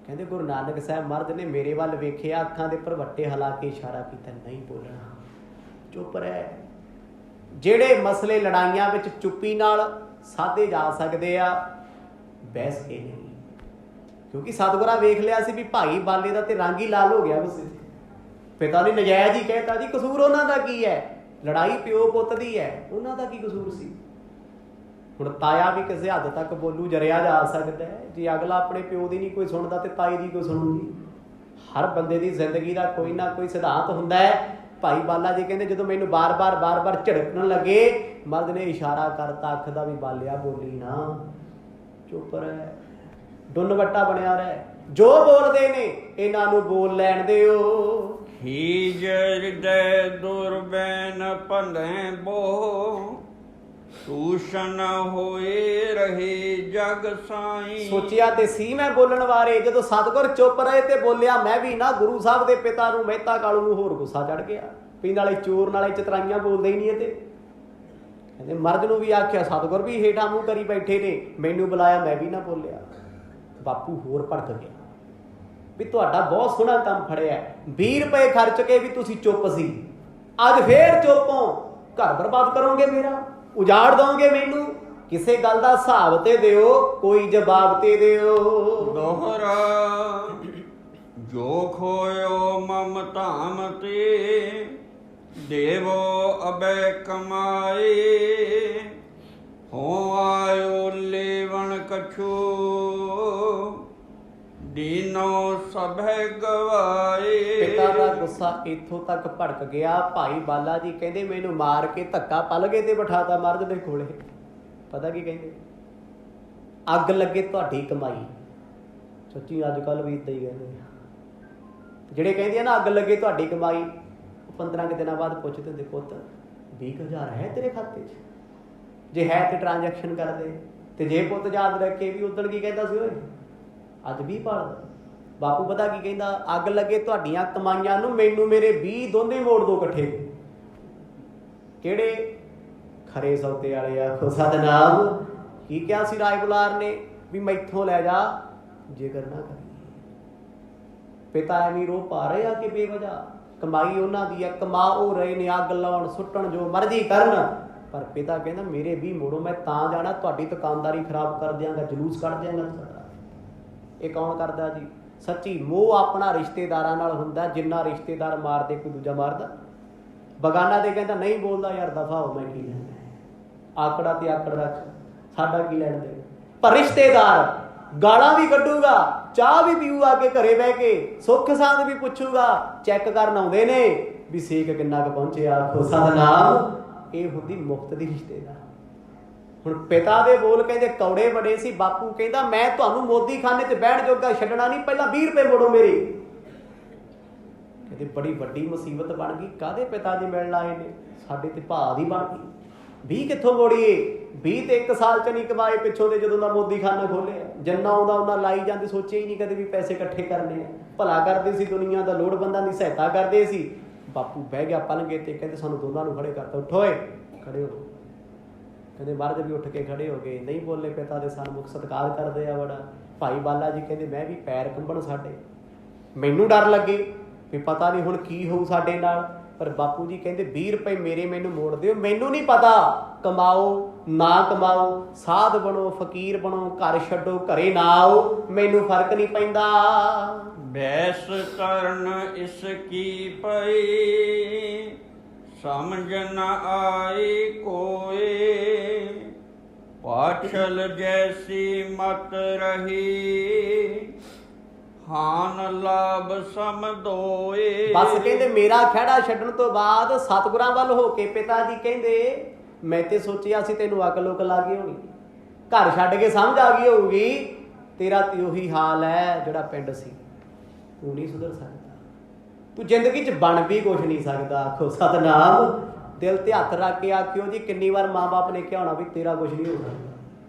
ਕਹਿੰਦੇ ਗੁਰੂ ਨਾਨਕ ਸਾਹਿਬ ਮਹਾਰਾਜ ਨੇ ਮੇਰੇ ਵੱਲ ਵੇਖਿਆ, ਅੱਖਾਂ ਦੇ ਭਰਵੱਟੇ ਹਿਲਾ ਕੇ ਇਸ਼ਾਰਾ ਕੀਤਾ, ਨਹੀਂ ਬੋਲਣਾ, ਚੁੱਪ ਰਹਿ। ਜਿਹੜੇ ਮਸਲੇ ਲੜਾਈਆਂ ਵਿੱਚ ਚੁੱਪੀ ਨਾਲ ਸਾਧੇ ਜਾ ਸਕਦੇ ਆ, ਬਹਿਸ ਕੇ ਨਹੀਂ। ਕਿਉਂਕਿ ਸਤਿਗੁਰਾਂ ਵੇਖ ਲਿਆ ਸੀ ਵੀ ਭਾਈ ਬਾਲੇ ਦਾ ਤੇ ਰੰਗ ਹੀ ਲਾਲ ਹੋ ਗਿਆ ਗੁੱਸੇ 'ਚ। ਪਿਤਾ ਨੇ ਨਜਾਇਜ਼ ਹੀ ਕਹਿਤਾ ਜੀ, ਕਸੂਰ ਉਹਨਾਂ ਦਾ ਕੀ ਹੈ, ਲੜਾਈ ਪਿਓ ਪੁੱਤ ਦੀ ਹੈ, ਉਹਨਾਂ ਦਾ ਕੀ ਕਸੂਰ ਸੀ। ਹੁਣ ਤਾਇਆ ਵੀ ਕਿਸੇ ਹੱਦ ਤੱਕ ਬੋਲੂ ਜਰਿਆ ਜਾ ਸਕਦਾ ਹੈ, ਜੇ ਅਗਲਾ ਆਪਣੇ ਪਿਓ ਦੀ ਨਹੀਂ ਕੋਈ ਸੁਣਦਾ ਤੇ ਤਾਈ ਦੀ ਕੋਈ ਸੁਣੂਗੀ। ਹਰ ਬੰਦੇ ਦੀ ਜ਼ਿੰਦਗੀ ਦਾ ਕੋਈ ਨਾ ਕੋਈ ਸਿਧਾਂਤ ਹੁੰਦਾ ਹੈ। ਭਾਈ ਬਾਲਾ ਜੀ ਕਹਿੰਦੇ ਜਦੋਂ ਮੈਨੂੰ ਬਾਰ-ਬਾਰ ਝਿੜਕਣ ਲੱਗੇ, ਮਰਦ ਨੇ ਇਸ਼ਾਰਾ ਕਰਤਾ ਅੱਖ ਦਾ, ਵੀ ਬਾਲਿਆ ਬੋਲੀ ਨਾ, ਚੁੱਪ ਰਹਿ, ਡੁੰਨ ਵੱਟਾ ਬਣਿਆ ਰਹਿ, ਜੋ ਬੋਲਦੇ ਨੇ ਇਹਨਾਂ ਨੂੰ ਬੋਲ ਲੈਣ ਦਿਓ।
ਹੀਜ ਹਿਰਦੈ ਦੁਰਬੈਨ ਭਲੇ ਬੋ, ਤੂਸ਼ਨ ਹੋਏ ਰਹੇ ਜਗ ਸਾਈਂ।
ਸੋਚਿਆ ਤੇ ਸੀ ਮੈਂ ਬੋਲਣ ਬਾਰੇ, ਜਦੋਂ ਸਤਿਗੁਰ ਚੁੱਪ ਰਹੇ ਤੇ ਬੋਲਿਆ ਮੈਂ ਵੀ ਨਾ, ਗੁਰੂ ਸਾਹਿਬ ਦੇ ਪਿਤਾ ਨੂੰ ਮਹਿਤਾ ਕਾਲੂ ਨੂੰ ਹੋਰ ਗੁੱਸਾ ਚੜ ਗਿਆ ਵੀ ਨਾਲੇ ਚੋਰ ਨਾਲੇ ਚਤਰਾਈਆਂ ਬੋਲਦੇ ਹੀ ਨਹੀਂ ਇਹ ਤੇ। ਕਹਿੰਦੇ ਮਰਦ ਨੂੰ ਵੀ ਆਖਿਆ, ਸਤਿਗੁਰ ਵੀ ਹੇਠਾਂ ਮੂੰਹ ਕਰੀ ਬੈਠੇ ਨੇ, ਮੈਨੂੰ ਬੁਲਾਇਆ ਮੈਂ ਵੀ ਨਾ ਬੋਲਿਆ। ਬਾਪੂ ਹੋਰ ਭੜਕ ਗਿਆ ਵੀ ਤੁਹਾਡਾ ਬਹੁਤ ਸੋਹਣਾ ਕੰਮ ਫੜਿਆ, 20 ਰੁਪਏ ਖਰਚ ਕੇ ਵੀ ਤੁਸੀਂ ਚੁੱਪ ਸੀ, ਅੱਜ ਫੇਰ ਚੁੱਪ ਹੋ, ਘਰ ਬਰਬਾਦ ਕਰੋਗੇ ਮੇਰਾ, ਉਜਾੜ ਦੋਗੇ ਮੈਨੂੰ, ਕਿਸੇ ਗੱਲ ਦਾ ਹਿਸਾਬ ਤੇ ਦਿਓ, ਕੋਈ ਜਵਾਬ ਤੇ ਦਿਓ।
ਦੋਹਰਾ ਜੋ ਖੋਇਓ ਮਮ ਧਾਮ ਤੇ, ਦੇਵੋ ਅਬੈ ਕਮਾਏ, ਹੋ ਆਇਓ ਲੇਵਣ ਕਛੂ, ਦੀਨੋ ਸਭੈ ਗਵਾਏ।
ਪਿਤਾ ਦਾ ਗੁੱਸਾ ਇੱਥੋਂ ਤੱਕ ਭੜਕ ਗਿਆ। ਭਾਈ ਬਾਲਾ ਜੀ ਕਹਿੰਦੇ ਮੈਨੂੰ ਮਾਰ ਕੇ ਧੱਕਾ ਪਲਗੇ ਤੇ ਬਿਠਾਤਾ ਮਰਦ ਦੇ ਕੋਲੇ। ਪਤਾ ਕੀ ਕਹਿੰਦੇ, ਅੱਗ ਲੱਗੇ ਤੁਹਾਡੀ ਕਮਾਈ। ਸੱਚੀ ਅੱਜ ਕੱਲ ਵੀ ਇੱਦਾਂ ਹੀ ਕਹਿੰਦੇ ਆ, ਜਿਹੜੇ ਕਹਿੰਦੇ ਆ ਨਾ ਅੱਗ ਲੱਗੇ ਤੁਹਾਡੀ ਕਮਾਈ, 15 ਕੁ ਦਿਨਾਂ ਬਾਅਦ ਪੁੱਛਦੇ ਹੁੰਦੇ, ਪੁੱਤ 20,000 ਹੈ ਤੇਰੇ ਖਾਤੇ 'ਚ, ਜੇ ਹੈ ਤੇ ਟ੍ਰਾਂਜੈਕਸ਼ਨ ਕਰਦੇ, ਤੇ ਜੇ ਪੁੱਤ ਯਾਦ ਰੱਖੇ ਵੀ ਉਦੋਂ ਕੀ ਕਹਿੰਦਾ ਸੀ, ਓਏ ਅੱਜ 20 ਭਾਲਦਾ। ਬਾਪੂ ਪਤਾ ਕੀ ਕਹਿੰਦਾ, ਅੱਗ ਲੱਗੇ ਤੁਹਾਡੀਆਂ ਕਮਾਈਆਂ ਨੂੰ, ਮੈਨੂੰ ਮੇਰੇ 20 ਦੋਨੇ ਮੋੜ ਦੋ ਇਕੱਠੇ। ਕਿਹੜੇ ਖਰੇ ਸੌਦੇ ਵਾਲੇ ਆਖੋ ਸਤਿਨਾਮ। ਕੀ ਕਿਹਾ ਸੀ ਰਾਏ ਬੁਲਾਰ ਨੇ, ਵੀ ਮੈਥੋਂ ਲੈ ਜਾ ਜੇਕਰ ਨਾ ਕਰੀ। ਪਿਤਾ ਐਵੇਂ ਰੋ ਪਾ ਰਹੇ ਆ ਕਿ ਬੇਵਜ੍ਹਾ, ਕਮਾਈ ਉਹਨਾਂ ਦੀ ਆ, ਕਮਾ ਉਹ ਰਹੇ ਨੇ, ਅੱਗ ਲਾਉਣ ਸੁੱਟਣ ਜੋ ਮਰਜ਼ੀ ਕਰਨ, ਪਰ ਪਿਤਾ ਕਹਿੰਦਾ ਮੇਰੇ 20 ਮੋੜੋ, ਮੈਂ ਤਾਂ ਜਾਣਾ, ਤੁਹਾਡੀ ਦੁਕਾਨਦਾਰੀ ਖਰਾਬ ਕਰ ਦਿਆਂਗਾ, ਜਲੂਸ ਕੱਢ ਦਿਆਂਗਾ ਤੁਹਾਡਾ। ਇਹ ਕੌਣ ਕਰਦਾ ਜੀ? ਸੱਚੀ ਮੋਹ ਆਪਣਾ ਰਿਸ਼ਤੇਦਾਰਾਂ ਨਾਲ ਹੁੰਦਾ, ਜਿੰਨਾ ਰਿਸ਼ਤੇਦਾਰ ਮਾਰਦੇ ਕੋਈ ਦੂਜਾ ਮਾਰਦਾ। ਬਗਾਨਾ ਤੇ ਕਹਿੰਦਾ ਨਹੀਂ ਬੋਲਦਾ ਯਾਰ, ਦਫਾ ਹੋ, ਮੈਂ ਕੀ ਲੈਣਾ, ਆਕੜਾ ਤੇ ਆਕੜ ਰੱਖ, ਸਾਡਾ ਕੀ ਲੈਣ ਦੇ। ਪਰ ਰਿਸ਼ਤੇਦਾਰ ਗਾਲਾਂ ਵੀ ਕੱਢੂਗਾ, ਚਾਹ ਵੀ ਪੀਊ ਆ ਕੇ ਘਰੇ ਬਹਿ ਕੇ, ਸੁੱਖ ਸਾਂਦ ਵੀ ਪੁੱਛੂਗਾ, ਚੈੱਕ ਕਰਨ ਆਉਂਦੇ ਨੇ ਵੀ ਸੇਕ ਕਿੰਨਾ ਕੁ ਪਹੁੰਚਿਆ, ਆਖੋ ਸਤਿਨਾਮ। ਇਹ ਹੁੰਦੀ ਮੁਫਤ ਦੀ ਰਿਸ਼ਤੇਦਾਰ। ਹੁਣ ਪਿਤਾ ਦੇ ਬੋਲ ਕਹਿੰਦੇ ਕੌੜੇ ਬੜੇ ਸੀ। ਬਾਪੂ ਕਹਿੰਦਾ ਮੈਂ ਤੁਹਾਨੂੰ ਮੋਦੀ ਖਾਨੇ 'ਚ ਬਹਿਣ ਜੋਗਾ ਛੱਡਣਾ ਨਹੀਂ, ਪਹਿਲਾਂ 20 ਰੁਪਏ ਮੋੜੋ ਮੇਰੇ। ਕਹਿੰਦੇ ਬੜੀ ਵੱਡੀ ਮੁਸੀਬਤ ਬਣ ਗਈ, ਕਾਹਦੇ ਪਿਤਾ ਜੀ ਮਿਲਣ ਆਏ ਨੇ, ਸਾਡੇ ਤੇ ਭਾਅ ਦੀ ਬਣ ਗਈ। 20 ਕਿੱਥੋਂ ਮੋੜੀਏ? 20 ਤੇ 1 ਸਾਲ 'ਚ ਨਹੀਂ ਕਮਾਏ ਪਿੱਛੋਂ ਦੇ, ਜਦੋਂ ਦਾ ਮੋਦੀ ਖਾਨਾ ਖੋਲਿਆ। ਜਿੰਨਾ ਆਉਂਦਾ ਉਹਨਾਂ ਲਾਈ ਜਾਂਦੇ, ਸੋਚਿਆ ਹੀ ਨਹੀਂ ਕਦੇ ਵੀ ਪੈਸੇ ਇਕੱਠੇ ਕਰਨੇ ਆ। ਭਲਾ ਕਰਦੇ ਸੀ ਦੁਨੀਆ ਦਾ, ਲੋੜਵੰਦਾਂ ਦੀ ਸਹਾਇਤਾ ਕਰਦੇ ਸੀ। ਬਾਪੂ ਬਹਿ ਗਿਆ ਪਲੰਗੇ ਤੇ, ਕਹਿੰਦੇ ਸਾਨੂੰ ਦੋਨਾਂ ਨੂੰ ਖੜੇ ਕਰਤਾ, ਉੱਠੋ ਓਏ, ਖੜੇ ਹੋ। ਕਹਿੰਦੇ ਮਰਦ ਵੀ ਉੱਠ ਕੇ ਖੜੇ ਹੋ ਗਏ, ਨਹੀਂ ਬੋਲੇ, ਪਿਤਾ ਦੇ ਸਨਮੁਖ ਸਤਿਕਾਰ ਕਰਦੇ ਆ ਬੜਾ। ਭਾਈ ਬਾਲਾ ਜੀ ਕਹਿੰਦੇ ਮੈਂ ਵੀ ਪੈਰ ਕੰਬਣ ਸਾਡੇ, ਮੈਨੂੰ ਡਰ ਲੱਗੇ ਵੀ ਪਤਾ ਨਹੀਂ ਹੁਣ ਕੀ ਹੋਊ ਸਾਡੇ ਨਾਲ। ਪਰ ਬਾਪੂ ਜੀ ਕਹਿੰਦੇ 20 ਰੁਪਏ ਮੇਰੇ ਮੈਨੂੰ ਮੋੜ ਦਿਓ, ਮੈਨੂੰ ਨਹੀਂ ਪਤਾ ਕਮਾਓ ਨਾ ਕਮਾਓ, ਸਾਧ ਬਣੋ ਫਕੀਰ ਬਣੋ, ਘਰ ਛੱਡੋ ਘਰੇ ਨਾ ਆਓ, ਮੈਨੂੰ ਫਰਕ ਨਹੀਂ ਪੈਂਦਾ।
ਬੈਸ ਕਰਨ ਇਸ ਕੀ ਪਈ, ਸਮਝ ਨ ਆਈ ਕੋਏ, ਪਾਛਲ ਜੈਸੀ ਮਤ ਰਹੀ, ਹਾਨ ਲਾਭ ਸਮ ਦੋਏ।
ਬਸ ਕਹਿੰਦੇ ਮੇਰਾ ਖਹਿੜਾ ਛੱਡਣ ਤੋਂ ਬਾਅਦ ਸਤਿਗੁਰਾਂ ਵੱਲ ਹੋ ਕੇ ਪਿਤਾ ਜੀ ਕਹਿੰਦੇ ਮੈਂ ਤੇ ਸੋਚਿਆ ਸੀ ਤੈਨੂੰ ਅਕਲ ਉਕਲ ਆ ਗਈ ਹੋਣੀ, ਘਰ ਛੱਡ ਕੇ ਸਮਝ ਆ ਗਈ ਹੋਊਗੀ, ਤੇਰਾ ਤੇ ਉਹੀ ਹਾਲ ਹੈ ਜਿਹੜਾ ਪਿੰਡ ਸੀ, ਤੂੰ ਨਹੀਂ ਸੁਧਰ ਸਕਦਾ, ਤੂੰ ਜ਼ਿੰਦਗੀ 'ਚ ਬਣ ਵੀ ਕੁਛ ਨਹੀਂ ਸਕਦਾ। ਆਖੋ ਸਤਿਨਾਮ, ਦਿਲ ਤੇ ਹੱਥ ਰੱਖ ਕੇ ਆਖਿਓ ਜੀ, ਕਿੰਨੀ ਵਾਰ ਮਾਂ ਬਾਪ ਨੇ ਕਿਹਾ ਹੋਣਾ ਵੀ ਤੇਰਾ ਕੁਛ ਨਹੀਂ ਹੋ ਸਕਦਾ।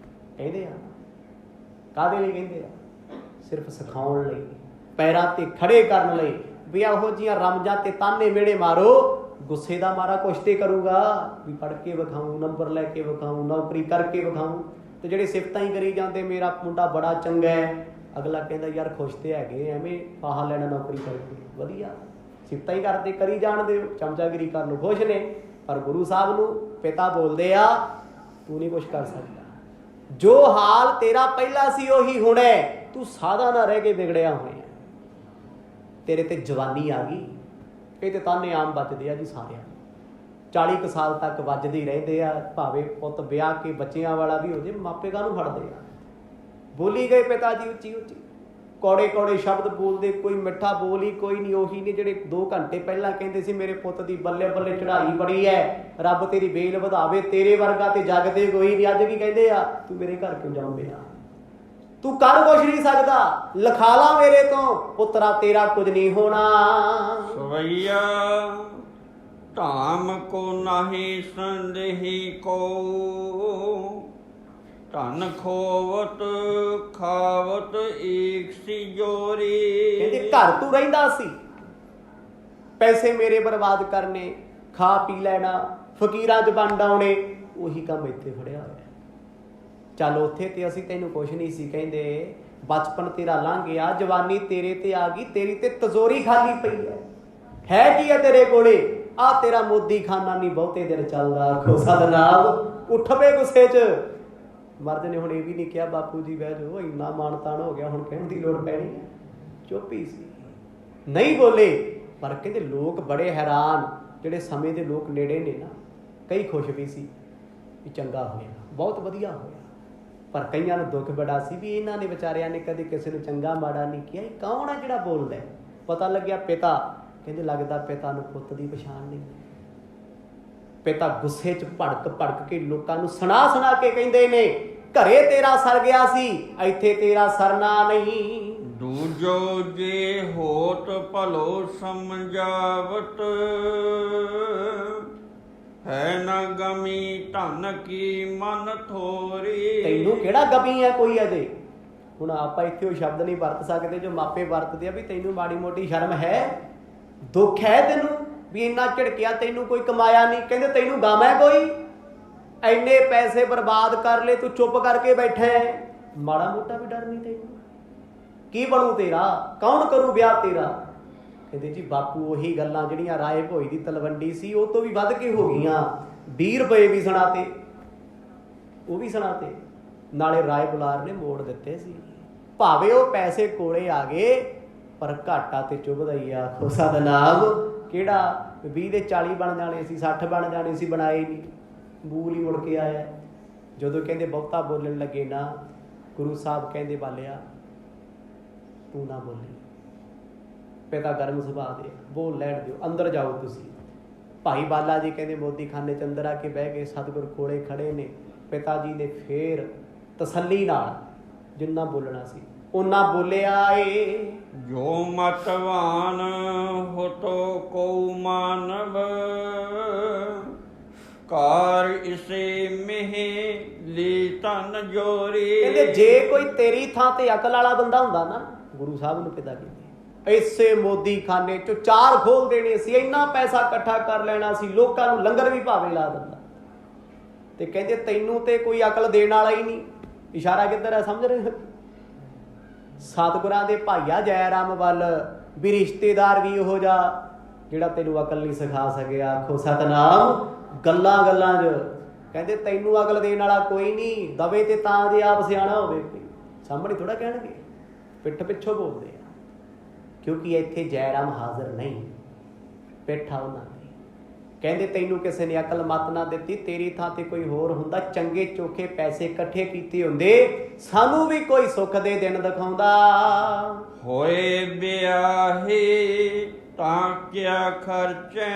ਕਹਿੰਦੇ ਆ ਕਾਹਦੇ ਲਈ ਕਹਿੰਦੇ ਆ? ਸਿਰਫ ਸਿਖਾਉਣ ਲਈ, ਪੈਰਾਂ ਤੇ ਖੜੇ ਕਰਨ ਲਈ, ਵੀ ਇਹੋ ਜਿਹੀਆਂ ਰਮਜਾਂ ਤੇ ਤਾਨੇ ਮਿਹੜੇ ਮਾਰੋ, ਗੁੱਸੇ ਦਾ ਮਾਰਾ ਕੁਛ ਤੇ ਕਰੂਗਾ, ਵੀ ਪੜ੍ਹ ਕੇ ਵਿਖਾਊਂ, ਨੰਬਰ ਲੈ ਕੇ ਵਿਖਾਊਂ, ਨੌਕਰੀ ਕਰਕੇ ਵਿਖਾਊਂ। ਤੇ ਜਿਹੜੇ ਸਿਫਤਾਂ ਹੀ ਕਰੀ ਜਾਂਦੇ ਮੇਰਾ ਮੁੰਡਾ ਬੜਾ ਚੰਗਾ ਹੈ, ਅਗਲਾ ਕਹਿੰਦਾ ਯਾਰ ਖੁਸ਼ ਤੇ ਹੈਗੇ, ਐਵੇਂ ਫਾਹਾ ਲੈਣਾ ਨੌਕਰੀ ਕਰਕੇ, ਵਧੀਆ ਸਿਫਤਾਂ ਹੀ ਕਰਦੇ ਕਰੀ ਜਾਣ ਦਿਓ, ਚਮਚਾਗਿਰੀ ਕਰਨ ਨੂੰ ਖੁਸ਼ ਨੇ। ਪਰ ਗੁਰੂ ਸਾਹਿਬ ਨੂੰ ਪਿਤਾ ਬੋਲਦੇ ਆ ਤੂੰ ਨਹੀਂ ਕੁਛ ਕਰ ਸਕਦਾ, ਜੋ ਹਾਲ ਤੇਰਾ ਪਹਿਲਾਂ ਸੀ ਉਹੀ ਹੁਣ ਹੈ, ਤੂੰ ਸਾਦਾ ਨਾ ਰਹਿ ਕੇ ਵਿਗੜਿਆ ਹੋਇਆ, ਤੇਰੇ ਤੇ ਜਵਾਨੀ ਆ ਗਈ। ਇਹ ਤੇ ਤਾਨੇ ਆਮ ਵੱਜਦੇ ਆ ਜੀ ਸਾਰਿਆਂ ਨੂੰ, 40 ਕੁ ਸਾਲ ਤੱਕ ਵੱਜਦੇ ਹੀ ਰਹਿੰਦੇ ਆ, ਭਾਵੇਂ ਪੁੱਤ ਵਿਆਹ ਕੇ ਬੱਚਿਆਂ ਵਾਲਾ ਵੀ ਹੋ ਜੇ, ਮਾਪੇ ਕਾਹਨੂੰ ਫੜਦੇ ਆ। ਬੋਲੀ ਗਏ ਪਿਤਾ ਜੀ ਉੱਚੀ ਉੱਚੀ, ਕੌੜੇ ਕੌੜੇ ਸ਼ਬਦ ਬੋਲਦੇ, ਕੋਈ ਮਿੱਠਾ ਬੋਲ ਹੀ ਕੋਈ ਨਹੀਂ, ਉਹੀ ਨੇ ਜਿਹੜੇ 2 ਘੰਟੇ ਪਹਿਲਾਂ ਕਹਿੰਦੇ ਸੀ ਮੇਰੇ ਪੁੱਤ ਦੀ ਬੱਲੇ ਬੱਲੇ ਚੜ੍ਹਾਈ ਬੜੀ ਹੈ, ਰੱਬ ਤੇਰੀ ਬੇਲ ਵਧਾਵੇ, ਤੇਰੇ ਵਰਗਾ ਤੇ ਜੱਗ ਤੇ ਕੋਈ ਨਹੀਂ। ਅੱਜ ਕੀ ਕਹਿੰਦੇ ਆ, ਤੂੰ ਮੇਰੇ ਘਰ ਕਿਉਂ ਜਾਉਂਦੇ ਆ, ਤੂੰ ਕਰ ਕੁਛ ਨਹੀਂ ਸਕਦਾ, ਲਿਖਾ ਲਾ ਮੇਰੇ ਤੋਂ, ਪੁੱਤਰਾ ਤੇਰਾ ਕੁਝ ਨਹੀਂ ਹੋਣਾ।
ਸਵਈਆ ਧਾਮ ਕੋ ਨਾਹੀ ਸੰਦੇਹੀ ਕੋ, ਧਨ ਖੋਵਤ ਖਾਵਤ ਏਕ ਸੀ ਜੋਰੀ।
ਕਹਿੰਦੇ ਘਰ ਤੂੰ ਰਹਿੰਦਾ ਸੀ, ਪੈਸੇ ਮੇਰੇ ਬਰਬਾਦ ਕਰਨੇ, ਖਾ ਪੀ ਲੈਣਾ, ਫਕੀਰਾਂ 'ਚ ਵੰਡ ਆਉਣੇ, ਉਹੀ ਕੰਮ ਇੱਥੇ ਫੜਿਆ ਹੋਇਆ। ਚੱਲ ਉੱਥੇ ਤੇ ਅਸੀਂ ਤੈਨੂੰ ਕੁਛ ਨਹੀਂ ਸੀ ਕਹਿੰਦੇ, ਬਚਪਨ ਤੇਰਾ ਲੰਘ ਗਿਆ, ਜਵਾਨੀ ਤੇਰੇ ਤੇ ਆ ਗਈ, ਤੇਰੀ ਤੇ ਤਜ਼ੋਰੀ ਖਾਲੀ ਪਈ ਹੈ ਕੀ ਹੈ ਤੇਰੇ ਕੋਲੇ? ਆ ਤੇਰਾ ਮੋਦੀ ਖਾਨਾ ਨਹੀਂ ਬਹੁਤੇ ਦਿਨ ਚੱਲਦਾ। ਆਖੋ ਸਤਿਨਾਮ, ਉੱਠਵੇ ਗੁੱਸੇ 'ਚ। ਮਰਦ ਨੇ ਹੁਣ ਇਹ ਵੀ ਨਹੀਂ ਕਿਹਾ ਬਾਪੂ ਜੀ ਬਹਿ ਜਾਓ, ਇੰਨਾ ਮਾਣ ਤਾਣ ਹੋ ਗਿਆ ਹੁਣ ਕਹਿਣ ਦੀ ਲੋੜ ਪੈਣੀ ਹੈ, ਚੁੱਪ ਹੀ ਸੀ, ਨਹੀਂ ਬੋਲੇ। ਪਰ ਕਹਿੰਦੇ ਲੋਕ ਬੜੇ ਹੈਰਾਨ, ਜਿਹੜੇ ਸਮੇਂ ਦੇ ਲੋਕ ਨੇੜੇ ਨੇ ਨਾ, ਕਈ ਖੁਸ਼ ਵੀ ਸੀ ਵੀ ਚੰਗਾ ਹੋਇਆ, ਬਹੁਤ ਵਧੀਆ ਹੋਇਆ, ਪਰ ਕਈਆਂ ਨੂੰ ਦੁੱਖ ਬੜਾ ਸੀ ਵੀ ਇਹਨਾਂ ਨੇ ਵਿਚਾਰਿਆਂ ਨੇ ਕਦੇ ਕਿਸੇ ਨੂੰ ਚੰਗਾ ਮਾੜਾ ਨਹੀਂ ਕਿਹਾ। ਇਹ ਕੌਣ ਹੈ ਜਿਹੜਾ ਬੋਲਦਾ? ਪਤਾ ਲੱਗਿਆ ਪਿਤਾ, ਕਹਿੰਦੇ ਲੱਗਦਾ ਪਿਤਾ ਨੂੰ ਪੁੱਤ ਦੀ ਪਛਾਣ ਨਹੀਂ। ਪਿਤਾ ਗੁੱਸੇ 'ਚ ਭੜਕ ਭੜਕ ਕੇ ਲੋਕਾਂ ਨੂੰ ਸੁਣਾ ਸੁਣਾ ਕੇ ਕਹਿੰਦੇ ਨੇ, ਘਰੇ ਤੇਰਾ ਸਰ ਗਿਆ ਸੀ, ਇੱਥੇ ਤੇਰਾ ਸਰਨਾ ਨਹੀਂ।
ਦੂਜੋ ਜੇ ਹੋਤ ਭਲੋ ਸਮਝਾਵਤ, ਹੈ ਨਾ ਗਮੀ ਧਨ ਕੀ ਮਨ ਥੋਰੀ।
ਤੈਨੂੰ ਕਿਹੜਾ ਗਮੀ ਹੈ ਕੋਈ ਅਜੇ? ਹੁਣ ਆਪਾਂ ਇੱਥੇ ਉਹ ਸ਼ਬਦ ਨਹੀਂ ਵਰਤ ਸਕਦੇ ਜੋ ਮਾਪੇ ਵਰਤਦੇ ਆ, ਵੀ ਤੈਨੂੰ ਮਾੜੀ ਮੋਟੀ ਸ਼ਰਮ ਹੈ, ਦੁੱਖ ਹੈ ਤੈਨੂੰ ਵੀ ਇੰਨਾ ਝਿੜਕਿਆ, ਤੈਨੂੰ ਕੋਈ ਕਮਾਇਆ ਨਹੀਂ। ਕਹਿੰਦੇ ਤੈਨੂੰ ਗਮ ਹੈ ਕੋਈ? ਐਨੇ ਪੈਸੇ ਬਰਬਾਦ ਕਰ ਲਏ, ਤੂੰ ਚੁੱਪ ਕਰਕੇ ਬੈਠਾ ਹੈ, ਮਾੜਾ ਮੋਟਾ ਵੀ ਡਰ ਨਹੀਂ ਤੈਨੂੰ? ਕੀ ਬਣੂ ਤੇਰਾ? ਕੌਣ ਕਰੂ ਵਿਆਹ ਤੇਰਾ? ਕਹਿੰਦੇ ਜੀ ਬਾਪੂ ਉਹੀ ਗੱਲਾਂ ਜਿਹੜੀਆਂ ਰਾਏ ਭੋਈ ਦੀ ਤਲਵੰਡੀ ਸੀ, ਉਹ ਤੋਂ ਵੀ ਵੱਧ ਕੇ ਹੋ ਗਈਆਂ। 20 ਰੁਪਏ ਵੀ ਸੁਣਾਤੇ, ਉਹ ਵੀ ਸੁਣਾਤੇ, ਨਾਲੇ ਰਾਏ ਬੁਲਾਰ ਨੇ ਮੋੜ ਦਿੱਤੇ ਸੀ। ਭਾਵੇਂ ਉਹ ਪੈਸੇ ਕੋਲੇ ਆ ਗਏ, ਪਰ ਘਾਟਾ ਤੇ ਚੁੱਭਦਾ ਹੀ ਆ। ਆਖੋ ਸਤਿਨਾਮ। ਕਿਹੜਾ 20 ਦੇ 40 ਬਣ ਜਾਣੇ ਸੀ, 60 ਬਣ ਜਾਣੇ ਸੀ, ਬਣਾਏ ਨਹੀਂ, ਬੂਲ ਹੀ ਮੁੜ ਕੇ ਆਇਆ। ਜਦੋਂ ਕਹਿੰਦੇ ਬਹੁਤਾ ਬੋਲਣ ਲੱਗੇ ਨਾ, ਗੁਰੂ ਸਾਹਿਬ ਕਹਿੰਦੇ ਬਾਲਿਆ ਤੂੰ ਨਾ ਬੋਲੀ, ਪਿਤਾ ਗਰਮ ਸੁਭਾਅ ਦੇ, ਬੋਲ ਲੈਣ ਦਿਓ, ਅੰਦਰ ਜਾਓ ਤੁਸੀਂ। ਭਾਈ ਬਾਲਾ ਜੀ ਕਹਿੰਦੇ ਮੋਦੀ ਖਾਨੇ 'ਚ ਅੰਦਰ ਆ ਕੇ ਬਹਿ ਗਏ, ਸਤਿਗੁਰ ਕੋਲੇ ਖੜੇ ਨੇ। ਪਿਤਾ ਜੀ ਨੇ ਫੇਰ ਤਸੱਲੀ ਨਾਲ ਜਿੰਨਾ ਬੋਲਣਾ ਸੀ ਉਹਨਾਂ ਬੋਲਿਆ ਏ।
ਜੋ ਮਤਵਾਨ ਹੋਤੋ ਕੋ ਮਾਨਵ, ਕਾਰ ਇਸੇ ਮਿਹ ਲੀ ਧਨ ਜੋਰੀ।
ਕਹਿੰਦੇ ਜੇ ਕੋਈ ਤੇਰੀ ਥਾਂ ਤੇ ਅਕਲ ਵਾਲਾ ਬੰਦਾ ਹੁੰਦਾ ਨਾ, ਗੁਰੂ ਸਾਹਿਬ ਨੂੰ ਪਿਤਾ ਕਹਿੰਦੇ, ਇਸੇ ਮੋਦੀ ਖਾਨੇ 'ਚੋਂ 4 ਖੋਲ ਦੇਣੇ ਸੀ, ਇੰਨਾ ਪੈਸਾ ਇਕੱਠਾ ਕਰ ਲੈਣਾ ਸੀ, ਲੋਕਾਂ ਨੂੰ ਲੰਗਰ ਵੀ ਭਾਵੇਂ ਲਾ ਦਿੰਦਾ। ਤੇ ਕਹਿੰਦੇ ਤੈਨੂੰ ਤੇ ਕੋਈ ਅਕਲ ਦੇਣ ਵਾਲਾ ਹੀ ਨਹੀਂ। ਇਸ਼ਾਰਾ ਕਿੱਧਰ ਹੈ ਸਮਝ ਰਹੇ? ਸਤਿਗੁਰਾਂ ਦੇ ਭਾਈਆ ਜੈ ਰਾਮ ਵੱਲ ਵੀ ਰਿਸ਼ਤੇਦਾਰ ਵੀ ਉਹੋ ਜਿਹਾ ਜਿਹੜਾ ਤੈਨੂੰ ਅਕਲ ਨਹੀਂ ਸਿਖਾ ਸਕਿਆ। ਆਖੋ ਸਤਿਨਾਮ। ਗੱਲਾਂ ਗੱਲਾਂ 'ਚ ਕਹਿੰਦੇ ਤੈਨੂੰ ਅਕਲ ਦੇਣ ਵਾਲਾ ਕੋਈ ਨਹੀਂ, ਦਵੇ ਤੇ ਤਾਂ ਜੇ ਆਪ ਸਿਆਣਾ ਹੋਵੇ। ਸਾਹਮਣੇ ਥੋੜਾ ਕਹਿਣਗੇ, ਪਿੱਠ ਪਿੱਛੋਂ ਬੋਲਦੇ ਆ, ਕਿਉਂਕਿ ਇੱਥੇ ਜੈ ਰਾਮ ਹਾਜ਼ਰ ਨਹੀਂ, ਪਿੱਠ ਆ ਉਹਨਾਂ ਦੀ। ਕਹਿੰਦੇ ਤੈਨੂੰ ਕਿਸੇ ਨੇ ਅਕਲ ਮਤ ਨਾ ਦਿੱਤੀ, ਤੇਰੀ ਥਾਂ ਤੇ ਕੋਈ ਹੋਰ ਹੁੰਦਾ, ਚੰਗੇ ਚੋਖੇ ਪੈਸੇ ਇਕੱਠੇ ਕੀਤੇ ਹੁੰਦੇ, ਸਾਨੂੰ ਵੀ ਕੋਈ ਸੁੱਖ ਦੇ ਦਿਨ ਦਿਖਾਉਂਦਾ।
ਹੋਏ ਵਿਆਹੇ ਤਾਂ ਕਿਆ ਖਰਚੈ,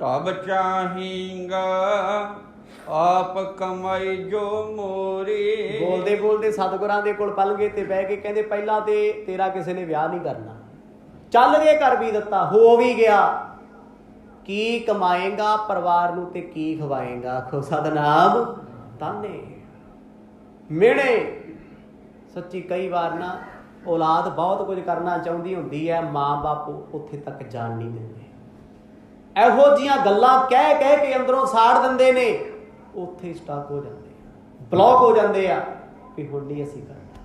ਤਬ ਚਾਹੀਂਗਾ ਆਪ ਕਮਾਈ ਜੋ ਮੋਰੀ।
ਬੋਲਦੇ ਬੋਲਦੇ ਸਤਿਗੁਰਾਂ ਦੇ ਕੋਲ ਪਲ ਗਏ ਤੇ ਬਹਿ ਕੇ ਕਹਿੰਦੇ ਪਹਿਲਾਂ ਤੇ ਤੇਰਾ ਕਿਸੇ ਨੇ ਵਿਆਹ ਨਹੀਂ ਕਰਨਾ, ਚੱਲ ਕੇ ਕਰ ਵੀ ਦਿੱਤਾ, ਹੋ ਵੀ ਗਿਆ, ਕੀ ਕਮਾਏਗਾ ਪਰਿਵਾਰ ਨੂੰ ਤੇ ਕੀ ਖਵਾਏਗਾ। ਆਖੋ ਸਤਿਨਾਮ ਤਾਨੇ ਮਿਹਣੇ। ਸੱਚੀ ਕਈ ਵਾਰ ਨਾ ਔਲਾਦ ਬਹੁਤ ਕੁਝ ਕਰਨਾ ਚਾਹੁੰਦੀ ਹੁੰਦੀ ਹੈ, ਮਾਂ ਬਾਪ ਉੱਥੇ ਤੱਕ ਜਾਣ ਨਹੀਂ ਦਿੰਦੇ, ਇਹੋ ਜੀਆਂ ਗੱਲਾਂ ਕਹਿ ਕਹਿ ਕੇ ਅੰਦਰੋਂ ਸਾੜ ਦਿੰਦੇ ਨੇ, ਉੱਥੇ ਸਟਾਕ ਹੋ ਜਾਂਦੇ ਆ, ਬਲੌਕ ਹੋ ਜਾਂਦੇ ਆ ਵੀ ਹੁਣ ਨਹੀਂ ਅਸੀਂ ਕਰਨਾ,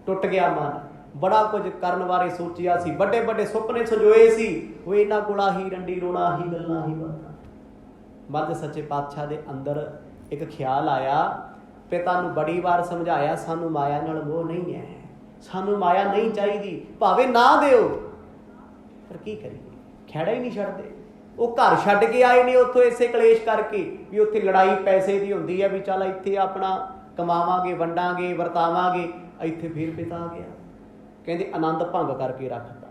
ਟੁੱਟ ਗਿਆ ਮਨ। ਬੜਾ ਕੁਝ ਕਰਨ ਬਾਰੇ ਸੋਚਿਆ ਸੀ, ਵੱਡੇ ਵੱਡੇ ਸੁਪਨੇ ਸੰਜੋਏ ਸੀ, ਉਹ ਇਹਨਾਂ ਕੋਲ ਆਹੀ ਰੰਡੀ ਰੋਣਾ, ਆਹੀ ਗੱਲਾਂ, ਆਹੀ ਬਾਤਾਂ। ਮੱਧ ਸੱਚੇ ਪਾਤਸ਼ਾਹ ਦੇ ਅੰਦਰ ਇੱਕ ਖਿਆਲ ਆਇਆ, ਪਿਤਾ ਨੂੰ ਬੜੀ ਵਾਰ ਸਮਝਾਇਆ ਸਾਨੂੰ ਮਾਇਆ ਨਾਲ ਮੋਹ ਨਹੀਂ ਹੈ, ਸਾਨੂੰ ਮਾਇਆ ਨਹੀਂ ਚਾਹੀਦੀ, ਭਾਵੇਂ ਨਾ ਦਿਓ, ਪਰ ਕੀ ਕਰੀਏ, ਖਹਿੜਾ ਹੀ ਨਹੀਂ ਛੱਡਦੇ। ਉਹ ਘਰ ਛੱਡ ਕੇ ਆਏ ਨੇ ਉੱਥੋਂ ਇਸੇ ਕਲੇਸ਼ ਕਰਕੇ ਵੀ ਉੱਥੇ ਲੜਾਈ ਪੈਸੇ ਦੀ ਹੁੰਦੀ ਹੈ, ਵੀ ਚੱਲ ਇੱਥੇ ਆਪਣਾ ਕਮਾਵਾਂਗੇ, ਵੰਡਾਂਗੇ, ਵਰਤਾਵਾਂਗੇ, ਇੱਥੇ ਫਿਰ ਪਿਤਾ ਆ ਗਿਆ, ਕਹਿੰਦੇ ਆਨੰਦ ਭੰਗ ਕਰਕੇ ਰੱਖਤਾ,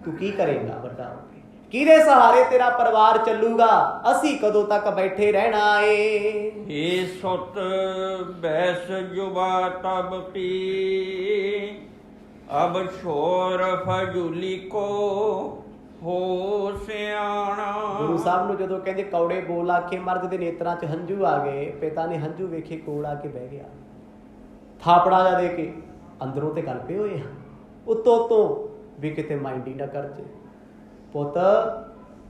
ਤੂੰ ਕੀ ਕਰੇਗਾ ਵੱਡਾ ਹੋ ਕੇ, ਕਿਹਦੇ ਸਹਾਰੇ ਤੇਰਾ ਪਰਿਵਾਰ ਚੱਲੂਗਾ, ਅਸੀਂ ਕਦੋਂ ਤੱਕ ਬੈਠੇ ਰਹਿਣਾ ਏ।
ਏ ਸੁਤ ਬੈਸ ਜੁਬਾ ਤਬ ਪੀ, ਅਬ ਛੋਰ ਫਜੂਲੀ ਕੋ ਹੋ ਸਿਆਣਾ।
ਗੁਰੂ ਸਾਹਿਬ ਨੂੰ ਜਦੋਂ ਕਹਿੰਦੇ ਕੌੜੇ ਬੋਲ ਆਖੇ, ਮਰਦ ਦੇ ਨੇਤਰਾਂ 'ਚ ਹੰਝੂ ਆ ਗਏ, ਪਿਤਾ ਨੇ ਹੰਝੂ ਵੇਖੇ, ਕੋਲ ਆ ਕੇ ਬਹਿ ਗਿਆ, ਥਾਪੜਾ ਜਾ ਦੇ ਕੇ, ਅੰਦਰੋਂ ਤੇ ਗੱਲ ਪਏ ਹੋਏ ਆ, ਉੱਤੋਂ ਤੋਂ ਵੀ ਕਿਤੇ ਮਾਈਂਡ ਹੀ ਨਾ ਕਰ ਜੇ, ਪੁੱਤ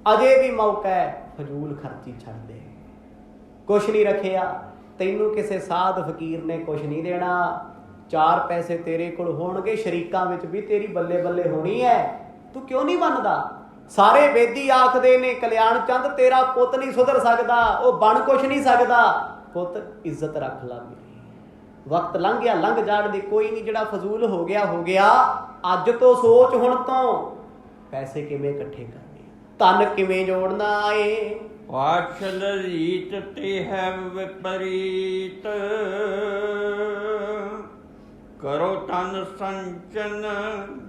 ਅਜੇ ਵੀ ਮੌਕਾ ਹੈ, ਫਜ਼ੂਲ ਖਰਚੀ ਛੱਡ ਦੇ, ਕੁਛ ਨਹੀਂ ਰੱਖਿਆ, ਤੈਨੂੰ ਕਿਸੇ ਸਾਧ ਫਕੀਰ ਨੇ ਕੁਛ ਨਹੀਂ ਦੇਣਾ, ਚਾਰ ਪੈਸੇ ਤੇਰੇ ਕੋਲ ਹੋਣਗੇ, ਸ਼ਰੀਕਾਂ ਵਿੱਚ ਵੀ ਤੇਰੀ ਬੱਲੇ ਬੱਲੇ ਹੋਣੀ ਹੈ, ਤੂੰ ਕਿਉਂ ਨਹੀਂ ਮੰਨਦਾ। ਸਾਰੇ ਵੇਦੀ ਆਖਦੇ ਨੇ ਕਲਿਆਣ ਚੰਦ ਤੇਰਾ ਪੁੱਤ ਨਹੀਂ ਸੁਧਰ ਸਕਦਾ, ਉਹ ਬਣ ਕੁਛ ਨਹੀਂ ਸਕਦਾ, ਪੁੱਤ ਇੱਜ਼ਤ ਰੱਖ ਲਾ ਮੇਰੀ, ਵਕਤ ਲੰਘ ਗਿਆ, ਲੰਘ ਜਾਣ ਦੇ, ਕੋਈ ਨਹੀਂ, ਜਿਹੜਾ ਫਜ਼ੂਲ ਹੋ ਗਿਆ ਹੋ ਗਿਆ, ਅੱਜ ਤੋਂ ਸੋਚ ਹੁਣ ਤੋਂ ਪੈਸੇ ਕਿਵੇਂ ਇਕੱਠੇ ਕਰਨੇ, ਧਨ ਕਿਵੇਂ ਜੋੜਨਾ ਏ।
ਪਾਛਲ ਰੀਤ ਤੇ ਹੈ ਵਿਪਰੀਤ, ਕਰੋ ਤਨ ਸੰਚਨ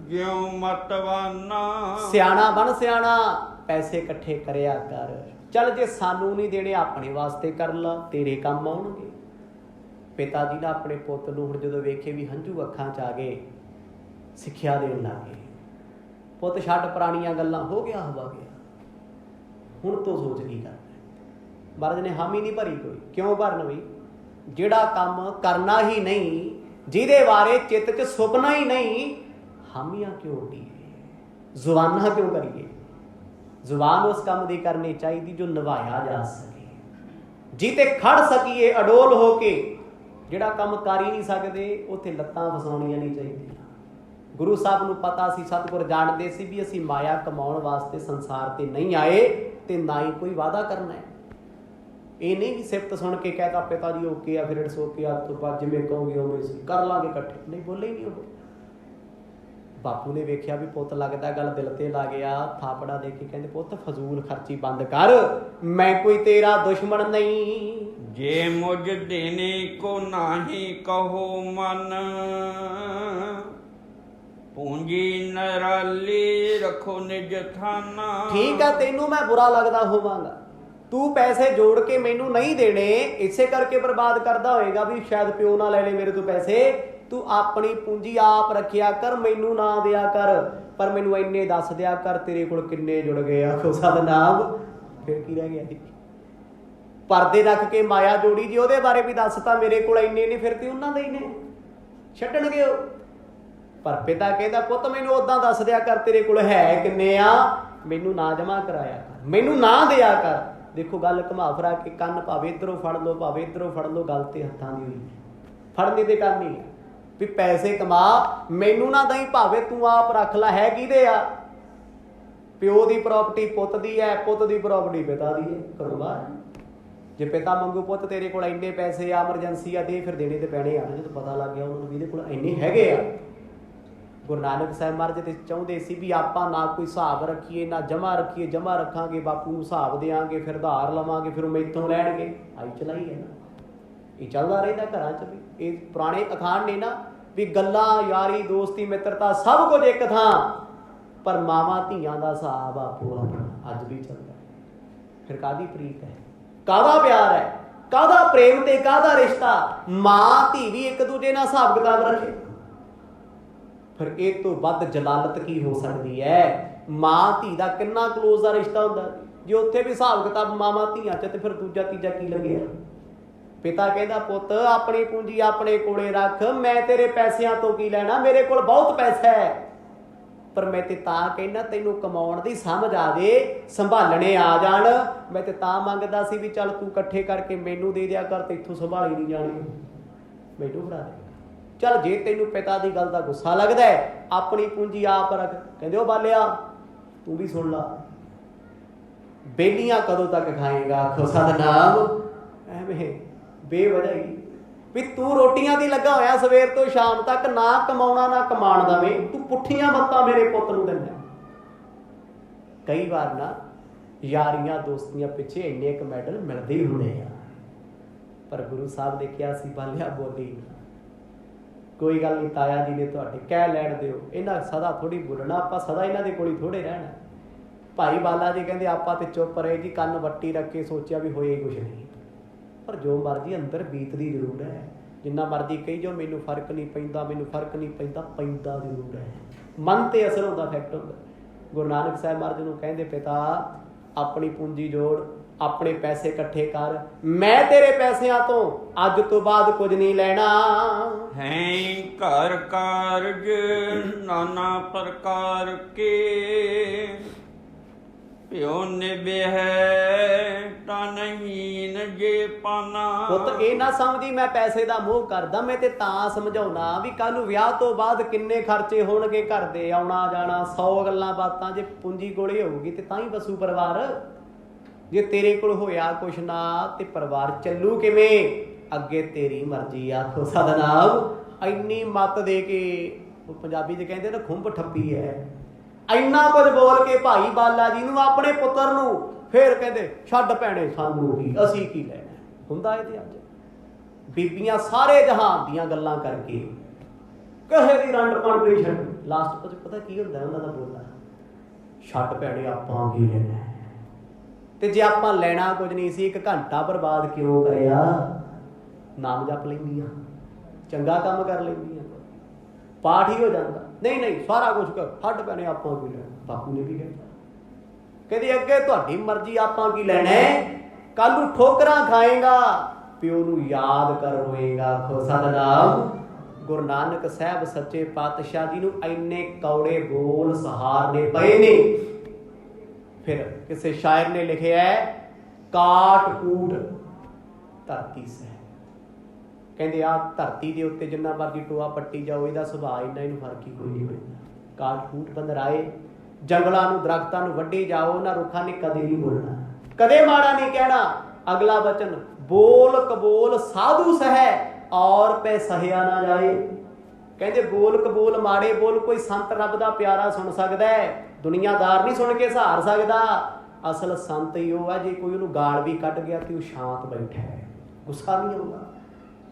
ਜਿਉ ਮਤਵਾਨਾ।
ਸਿਆਣਾ ਬਣ ਸਿਆਣਾ, ਪੈਸੇ ਇਕੱਠੇ ਕਰਿਆ ਕਰ, ਚੱਲ ਜੇ ਸਾਨੂੰ ਨਹੀਂ ਦੇਣੇ ਆਪਣੇ ਵਾਸਤੇ ਕਰ ਲਾ, ਤੇਰੇ ਕੰਮ ਆਉਣਗੇ। ਪਿਤਾ ਜੀ ਨੇ ਆਪਣੇ ਪੁੱਤ ਨੂੰ ਹੁਣ ਜਦੋਂ ਵੇਖੇ ਵੀ ਹੰਝੂ ਅੱਖਾਂ 'ਚ ਆ ਗਏ, ਸਿੱਖਿਆ ਦੇਣ ਲੱਗੇ, ਪੁੱਤ ਛੱਡ ਪੁਰਾਣੀਆਂ ਗੱਲਾਂ, ਹੋ ਗਿਆ ਹਵਾ ਗਿਆ, ਹੁਣ ਤੋਂ ਸੋਚ ਕੀ ਕਰਨਾ। ਮਹਾਰਾਜ ਨੇ ਹਾਮੀ ਨਹੀਂ ਭਰੀ ਕੋਈ, ਕਿਉਂ ਭਰਨ ਬਈ, ਜਿਹੜਾ ਕੰਮ ਕਰਨਾ ਹੀ ਨਹੀਂ, ਜਿਹਦੇ ਬਾਰੇ ਚਿੱਤ 'ਚ ਸੁਪਨਾ ਹੀ ਨਹੀਂ, ਹਾਮੀਆਂ ਕਿਉਂ ਢੀਏ, ਜ਼ੁਬਾਨਾਂ ਕਿਉਂ ਕਰੀਏ। ਜ਼ੁਬਾਨ ਉਸ ਕੰਮ ਦੀ ਕਰਨੀ ਚਾਹੀਦੀ ਜੋ ਨਿਭਾਇਆ ਜਾ ਸਕੇ, ਜਿਹਤੇ ਖੜ ਸਕੀਏ ਅਡੋਲ ਹੋ ਕੇ। ਜਿਹੜਾ ਕੰਮ ਕਰ ਹੀ ਨਹੀਂ ਸਕਦੇ ਉੱਥੇ ਲੱਤਾਂ ਫਸਾਉਣੀਆਂ ਨਹੀਂ ਚਾਹੀਦੀਆਂ। ਗੁਰੂ ਸਾਹਿਬ ਨੂੰ ਪਤਾ ਸੀ, ਸਤਿਗੁਰ ਜਾਣਦੇ ਸੀ ਵੀ ਅਸੀਂ ਮਾਇਆ ਕਮਾਉਣ ਵਾਸਤੇ ਸੰਸਾਰ ਤੇ ਨਹੀਂ ਆਏ, ਤੇ ਨਾ ਹੀ ਕੋਈ ਵਾਅਦਾ ਕਰਨਾ ਹੈ। ਇਹ ਨਹੀਂ ਵੀ ਸਿਫਤ ਸੁਣ ਕੇ ਕਹਿਤਾ ਪਿਤਾ ਜੀ ਓਕੇ ਆ, ਫਿਰ ਇਟਸ ਓਕੇ ਆ, ਤੋਂ ਬਾਅਦ ਜਿਵੇਂ ਕਹੋਗੇ ਉਵੇਂ ਸੀ ਕਰ ਲਾਂਗੇ ਇਕੱਠੇ, ਨਹੀਂ ਬੋਲੇ ਹੀ ਨਹੀਂ ਉਹ। ਬਾਪੂ ਨੇ ਵੇਖਿਆ ਵੀ ਪੁੱਤ ਲੱਗਦਾ ਗੱਲ ਦਿਲ ਤੇ ਲਾ ਗਿਆ, ਥਾਪੜਾ ਦੇ ਕੇ ਕਹਿੰਦੇ ਪੁੱਤ ਫਜ਼ੂਲ ਖਰਚੀ ਬੰਦ ਕਰ, ਮੈਂ ਕੋਈ ਤੇਰਾ ਦੁਸ਼ਮਣ ਨਹੀਂ।
ਜੇ ਮੁਝ ਦੇਨੇ ਕੋ ਨਾਹੀ ਕਹੋ ਮਨ, ਪੂੰਜੀ ਨਰਾਲੀ ਰੱਖੋ ਨਿਜ ਥਾਨਾ।
ਠੀਕ ਆ, ਤੈਨੂੰ ਮੈਂ ਬੁਰਾ ਲੱਗਦਾ ਹੋਵਾਂਗਾ, ਤੂੰ ਪੈਸੇ ਜੋੜ ਕੇ ਮੈਨੂੰ ਨਹੀਂ ਦੇਣੇ, ਇਸੇ ਕਰਕੇ ਬਰਬਾਦ ਕਰਦਾ ਹੋਏਗਾ ਵੀ ਸ਼ਾਇਦ ਪਿਓ ਨਾ ਲੈ ਲੈ ਮੇਰੇ ਤੋਂ ਪੈਸੇ, ਤੂੰ ਆਪਣੀ ਪੂੰਜੀ ਆਪ ਰੱਖਿਆ ਕਰ, ਮੈਨੂੰ ਨਾ ਦਿਆ ਕਰ, ਪਰ ਮੈਨੂੰ ਇੰਨੇ ਦੱਸ ਦਿਆ ਕਰ ਤੇਰੇ ਕੋਲ ਕਿੰਨੇ ਜੁੜ ਗਏ। ਆਖੋ ਸਤਿਨਾਮ। ਫਿਰ ਕੀ ਰਹਿ ਗਿਆ ਜੀ, ਪਰਦੇ ਰੱਖ ਕੇ ਮਾਇਆ ਜੋੜੀ ਜੀ, ਉਹਦੇ ਬਾਰੇ ਵੀ ਦੱਸਤਾ ਮੇਰੇ ਕੋਲ ਇੰਨੇ ਨੇ, ਫਿਰ ਤੇ ਉਹਨਾਂ ਦੇ ਹੀ ਨੇ, ਛੱਡਣਗੇ ਉਹ। ਪਰ ਪਿਤਾ ਕਹਿੰਦਾ ਪੁੱਤ ਮੈਨੂੰ ਉਦਾਂ ਦੱਸ ਦਿਆ ਕਰ ਤੇਰੇ ਕੋਲ ਹੈ ਕਿੰਨੇ ਆ, ਮੈਨੂੰ ਨਾ ਜਮਾ ਕਰਾਇਆ ਕਰ, ਮੈਨੂੰ ਨਾ ਦਿਆ ਕਰ। ਦੇਖੋ ਗੱਲ ਘੁਮਾ ਫਿਰਾ ਕੇ, ਕੰਨ ਭਾਵੇਂ ਇੱਧਰੋਂ ਫੜ ਲਓ ਭਾਵੇਂ ਇੱਧਰੋਂ ਫੜ ਲਓ, ਗੱਲ ਤੇ ਹੱਥਾਂ ਦੀ ਹੋਈ, ਫੜਨੀ ਤੇ ਕਰਨੀ ਹੈ ਵੀ ਪੈਸੇ ਕਮਾ, ਮੈਨੂੰ ਨਾ ਦਈ, ਭਾਵੇਂ ਤੂੰ ਆਪ ਰੱਖ ਲੈ, ਹੈ ਕਿਹਦੇ ਆ, ਪਿਓ ਦੀ ਪ੍ਰਾਪਰਟੀ ਪੁੱਤ ਦੀ ਹੈ, ਪੁੱਤ ਦੀ ਪ੍ਰਾਪਰਟੀ ਪਿਤਾ ਦੀ ਹੈ, ਘਰੋਂ ਬਾਹਰ। ਜੇ ਪਿਤਾ ਮੰਗੂ ਪੁੱਤ ਤੇਰੇ ਕੋਲ ਇੰਨੇ ਪੈਸੇ ਆ, ਐਮਰਜੈਂਸੀ ਆ, ਦੇ, ਫਿਰ ਦੇਣੇ ਤੇ ਪੈਣੇ ਆ ਨਾ, ਜਦੋਂ ਪਤਾ ਲੱਗ ਗਿਆ ਉਹਨਾਂ ਨੂੰ ਵੀ ਇਹਦੇ ਕੋਲ ਇੰਨੇ ਹੈਗੇ ਆ। ਗੁਰੂ ਨਾਨਕ ਸਾਹਿਬ ਮਹਾਰਾਜ ਤੇ ਚਾਹੁੰਦੇ ਸੀ ਵੀ ਆਪਾਂ ਨਾ ਕੋਈ ਹਿਸਾਬ ਰੱਖੀਏ ਨਾ ਜਮ੍ਹਾਂ ਰੱਖੀਏ, ਜਮ੍ਹਾਂ ਰੱਖਾਂਗੇ ਬਾਪੂ ਨੂੰ ਹਿਸਾਬ ਦੇਵਾਂਗੇ, ਫਿਰ ਉਧਾਰ ਲਵਾਂਗੇ, ਫਿਰ ਉਹ ਮੈਥੋਂ ਲੈਣਗੇ। ਆਈ ਚਲਾਈ ਹੈ ਨਾ, ਇਹ ਚੱਲਦਾ ਰਹਿੰਦਾ ਘਰਾਂ 'ਚ ਵੀ। ਇਹ ਪੁਰਾਣੇ ਅਖਾਣ ਨੇ ਨਾ ਵੀ ਗੱਲਾਂ, ਯਾਰੀ, ਦੋਸਤੀ, ਮਿੱਤਰਤਾ ਸਭ ਕੁਝ ਇੱਕ ਥਾਂ, ਪਰ ਮਾਵਾਂ ਧੀਆਂ ਦਾ ਹਿਸਾਬ ਆਪੋ ਆਪਣਾ ਅੱਜ ਵੀ ਚੱਲਦਾ। ਫਿਰ ਕਾਹਦੀ ਪ੍ਰੀਤ ਹੈ, ਕਾਹਦਾ ਪਿਆਰ ਹੈ, ਕਾਹਦਾ ਪ੍ਰੇਮ ਤੇ ਕਾਹਦਾ ਰਿਸ਼ਤਾ। ਮਾਂ ਧੀ ਵੀ ਇੱਕ ਦੂਜੇ ਨਾਲ ਹਿਸਾਬ ਕਿਤਾਬ ਰੱਖੇ, ਫਿਰ ਇਹ ਤੋਂ ਵੱਧ ਜਲਾਲਤ ਕੀ ਹੋ ਸਕਦੀ ਹੈ। ਮਾਂ ਧੀ ਦਾ ਕਿੰਨਾ ਕਲੋਜ਼ ਦਾ ਰਿਸ਼ਤਾ ਹੁੰਦਾ, ਜੇ ਉੱਥੇ ਵੀ ਹਿਸਾਬ ਕਿਤਾਬ ਮਾਵਾਂ ਧੀਆਂ 'ਚ, ਤੇ ਫਿਰ ਦੂਜਾ ਤੀਜਾ ਕੀ ਲੱਗਿਆ। ਪਿਤਾ ਕਹਿੰਦਾ ਪੁੱਤ ਆਪਣੀ ਪੂੰਜੀ ਆਪਣੇ ਕੋਲੇ ਰੱਖ, ਮੈਂ ਤੇਰੇ ਪੈਸਿਆਂ ਤੋਂ ਕੀ ਲੈਣਾ, ਮੇਰੇ ਕੋਲ ਬਹੁਤ ਪੈਸਾ ਹੈ, ਪਰ ਮੈਂ ਤੇ ਤਾਂ ਕਹਿੰਦਾ ਤੈਨੂੰ ਕਮਾਉਣ ਦੀ ਸਮਝ ਆ ਜੇ, ਸੰਭਾਲਣੇ ਆ ਜਾਣ। ਮੈਂ ਤੇ ਤਾਂ ਮੰਗਦਾ ਸੀ ਵੀ ਚੱਲ ਤੂੰ ਇਕੱਠੇ ਕਰਕੇ ਮੈਨੂੰ ਦੇ ਦਿਆ ਕਰ, ਤੇ ਇੱਥੋਂ ਸੰਭਾਲੀ ਨਹੀਂ ਜਾਣੀ, ਮੈਨੂੰ ਫੜਾ ਦੇ। ਚੱਲ ਜੇ ਤੈਨੂੰ ਪਿਤਾ ਦੀ ਗੱਲ ਦਾ ਗੁੱਸਾ ਲੱਗਦਾ ਹੈ, ਆਪਣੀ ਪੂੰਜੀ ਆਪ ਰੱਖ। ਕਹਿੰਦੇ ਉਹ ਬਾਲਿਆ ਤੂੰ ਵੀ ਸੁਣ ਲਾ, ਬੇਲੀਆਂ ਕਦੋਂ ਤੱਕ ਖਾਏਗਾ, ਆਖੋ ਸਤਿਨਾਮ। ਐਵੇਂ ਬੇਵਜ੍ਹਾ ਹੀ ਵੀ ਤੂੰ ਰੋਟੀਆਂ ਦੀ ਲੱਗਾ ਹੋਇਆ ਸਵੇਰ ਤੋਂ ਸ਼ਾਮ ਤੱਕ, ਨਾ ਕਮਾਉਣਾ ਨਾ ਕਮਾਉਣ ਦਵੇਂ, ਤੂੰ ਪੁੱਠੀਆਂ ਮੱਤਾਂ ਮੇਰੇ ਪੁੱਤ ਨੂੰ ਦਿੰਦਾ। ਕਈ ਵਾਰ ਨਾ ਯਾਰੀਆਂ ਦੋਸਤੀਆਂ ਪਿੱਛੇ ਇੰਨੇ ਕੁ ਮੈਡਲ ਮਿਲਦੇ ਹੀ ਹੁੰਦੇ ਆ, ਪਰ ਗੁਰੂ ਸਾਹਿਬ ਨੇ ਕਿਹਾ ਸੀ ਬਾਲਿਆ ਬੋਲੀ ਕੋਈ ਗੱਲ ਨਹੀਂ, ਤਾਇਆ ਜੀ ਨੇ ਤੁਹਾਡੇ ਕਹਿ ਲੈਣ ਦਿਓ, ਇਹਨਾਂ ਸਦਾ ਥੋੜ੍ਹੀ ਬੋਲਣਾ, ਆਪਾਂ ਸਦਾ ਇਹਨਾਂ ਦੇ ਕੋਲ ਹੀ ਥੋੜ੍ਹੇ ਰਹਿਣਾ। ਭਾਈ ਬਾਲਾ ਜੀ ਕਹਿੰਦੇ ਆਪਾਂ ਤੇ ਚੁੱਪ ਰਹੇ ਜੀ, ਕੰਨ ਵੱਟੀ ਰੱਖ ਕੇ ਸੋਚਿਆ ਵੀ ਹੋਏ ਕੁਛ ਨਹੀਂ, ਪਰ ਜੋ ਮਰਜ਼ੀ ਅੰਦਰ ਬੀਤਦੀ ਜ਼ਰੂਰ ਹੈ। ਜਿੰਨਾ ਮਰਜ਼ੀ ਕਹੀ ਜਾਓ ਮੈਨੂੰ ਫਰਕ ਨਹੀਂ ਪੈਂਦਾ, ਮੈਨੂੰ ਫਰਕ ਨਹੀਂ ਪੈਂਦਾ, ਪੈਂਦਾ ਜ਼ਰੂਰ ਹੈ। ਮਨ ਤੇ ਅਸਰ ਹੁੰਦਾ, ਇਫੈਕਟ ਹੁੰਦਾ। ਗੁਰੂ ਨਾਨਕ ਸਾਹਿਬ ਮਹਾਰਾਜ ਨੂੰ ਕਹਿੰਦੇ ਪਿਤਾ ਆਪਣੀ ਪੂੰਜੀ ਜੋੜ, ਆਪਣੇ ਪੈਸੇ ਇਕੱਠੇ ਕਰ, ਮੈਂ ਤੇਰੇ ਪੈਸਿਆਂ ਤੋਂ ਅੱਜ ਤੋਂ ਬਾਅਦ ਕੁਝ ਨਹੀਂ ਲੈਣਾ।
ਹੈ ਘਰ ਕਾਰਜ ਨਾਨਾ ਪ੍ਰਕਾਰ ਕੇ, ਪਿਓ ਨਿਭੈ ਤਨਹੀਨ ਜੇ ਪਾਨਾ।
ਪੁੱਤ ਇਹ ਨਾ ਸਮਝੀ ਮੈਂ ਪੈਸੇ ਦਾ ਮੋਹ ਕਰਦਾ, ਮੈਂ ਤੇ ਤਾਂ ਸਮਝਾਉਣਾ ਵੀ ਕੱਲ ਨੂੰ ਵਿਆਹ ਤੋਂ ਬਾਅਦ ਕਿੰਨੇ ਖਰਚੇ ਹੋਣਗੇ ਘਰ ਦੇ, ਆਉਣਾ ਜਾਣਾ, 100 ਗੱਲਾਂ ਬਾਤਾਂ। ਜੇ ਪੂੰਜੀ ਕੋਲੇ ਹੋਊਗੀ ਤੇ ਤਾਂ ਹੀ ਬਸੂ ਪਰਿਵਾਰ। ਜੇ ਤੇਰੇ ਕੋਲ ਹੋਇਆ ਕੁਛ ਨਾ ਤੇ ਪਰਿਵਾਰ ਚੱਲੂ ਕਿਵੇਂ। ਅੱਗੇ ਤੇਰੀ ਮਰਜ਼ੀ, ਆਖੋ ਸਤਿਨਾਮ। ਇੰਨੀ ਮੱਤ ਦੇ ਕੇ, ਉਹ ਪੰਜਾਬੀ 'ਚ ਕਹਿੰਦੇ ਨਾ ਖੁੰਭ ਠੱਪੀ ਹੈ, ਇੰਨਾ ਕੁਝ ਬੋਲ ਕੇ ਭਾਈ ਬਾਲਾ ਜੀ ਨੂੰ, ਆਪਣੇ ਪੁੱਤਰ ਨੂੰ, ਫਿਰ ਕਹਿੰਦੇ ਛੱਡ ਭੈਣੇ ਸਾਨੂੰ ਕੀ, ਅਸੀਂ ਕੀ ਲੈਣਾ। ਹੁੰਦਾ ਇਹਦੇ ਅੱਜ ਬੀਬੀਆਂ ਸਾਰੇ ਜਹਾਨ ਦੀਆਂ ਗੱਲਾਂ ਕਰਕੇ ਕਿਸੇ ਦੀ ਰੰਡ ਕੰਪੀਟੀਸ਼ਨ, ਲਾਸਟ ਵਿੱਚ ਪਤਾ ਕੀ ਹੁੰਦਾ ਉਹਨਾਂ ਦਾ ਬੋਲਣਾ, ਛੱਡ ਭੈਣੇ ਆਪਾਂ ਕੀ ਲੈਣਾ। ਤੇ ਜੇ ਆਪਾਂ ਲੈਣਾ ਕੁਝ ਨਹੀਂ ਸੀ, 1 ਘੰਟਾ ਬਰਬਾਦ ਕਿਉਂ ਕਰਿਆ। ਨਾਮ ਜਪ ਲੈਂਦੀਆਂ, ਚੰਗਾ ਕੰਮ ਕਰ ਲੈਂਦੀਆਂ, ਪਾਠ ਹੀ ਹੋ ਜਾਂਦਾ। ਨਹੀਂ ਨਹੀਂ ਸਾਰਾ ਕੁਝ ਕਰ, ਛੱਡ ਭੈਣੇ ਆਪਾਂ ਕੀ ਲੈਣਾ। ਬਾਪੂ ਨੇ ਵੀ ਕਹਿੰਦਾ, ਕਹਿੰਦੇ ਅੱਗੇ ਤੁਹਾਡੀ ਮਰਜ਼ੀ, ਆਪਾਂ ਕੀ ਲੈਣਾ। ਕੱਲ ਨੂੰ ਠੋਕਰਾਂ ਖਾਏਗਾ, ਪਿਓ ਨੂੰ ਯਾਦ ਕਰ ਰੋਏਗਾ, ਆਖੋ ਸਤਿਨਾਮ। ਗੁਰੂ ਨਾਨਕ ਸਾਹਿਬ ਸੱਚੇ ਪਾਤਸ਼ਾਹ ਜੀ ਨੂੰ ਇੰਨੇ ਕੌੜੇ ਬੋਲ ਸਹਾਰਨੇ ਪਏ ਨੇ। ਫਿਰ ਕਿਸੇ ਸ਼ਾਇਰ ਨੇ ਲਿਖਿਆ ਕਾਟ ਕੂਟ ਧਰਤੀ ਸਹਿ, ਕਹਿੰਦੇ ਆ ਧਰਤੀ ਦੇ ਉੱਤੇ ਜਿੰਨਾ ਮਰਜ਼ੀ ਟੋਆ ਪੱਟੀ ਜਾਓ, ਇਹਦਾ ਸੁਭਾਅ ਇੰਨਾ, ਇਹਨੂੰ ਫਰਕ ਹੀ ਕੋਈ ਨਹੀਂ ਪੈਂਦਾ। ਕਾਟ ਕੂਟ ਬੰਦਰਾਏ, ਜੰਗਲਾਂ ਨੂੰ ਦਰਖਤਾਂ ਨੂੰ ਵੱਢੀ ਜਾਓ, ਉਹਨਾਂ ਰੁੱਖਾਂ ਨੇ ਕਦੇ ਨਹੀਂ ਬੋਲਣਾ, ਕਦੇ ਮਾੜਾ ਨਹੀਂ ਕਹਿਣਾ। ਅਗਲਾ ਬਚਨ ਬੋਲ ਕਬੋਲ ਸਾਧੂ ਸਹਿ ਔਰ ਪੈ ਸਹਿਆ ਨਾ ਜਾਏ। ਕਹਿੰਦੇ ਬੋਲ ਕਬੋਲ ਮਾੜੇ ਬੋਲ ਕੋਈ ਸੰਤ ਰੱਬ ਦਾ ਪਿਆਰਾ ਸੁਣ ਸਕਦਾ ਹੈ, ਦੁਨੀਆਦਾਰ ਨਹੀਂ ਸੁਣ ਕੇ ਸਹਾਰ ਸਕਦਾ। ਅਸਲ ਸੰਤ ਹੀ ਉਹ ਹੈ ਜੇ ਕੋਈ ਉਹਨੂੰ ਗਾਲ ਵੀ ਕੱਢ ਗਿਆ ਤੇ ਉਹ ਸ਼ਾਂਤ ਬੈਠਾ ਹੈ, ਗੁੱਸਾ ਨਹੀਂ ਆਉਂਦਾ।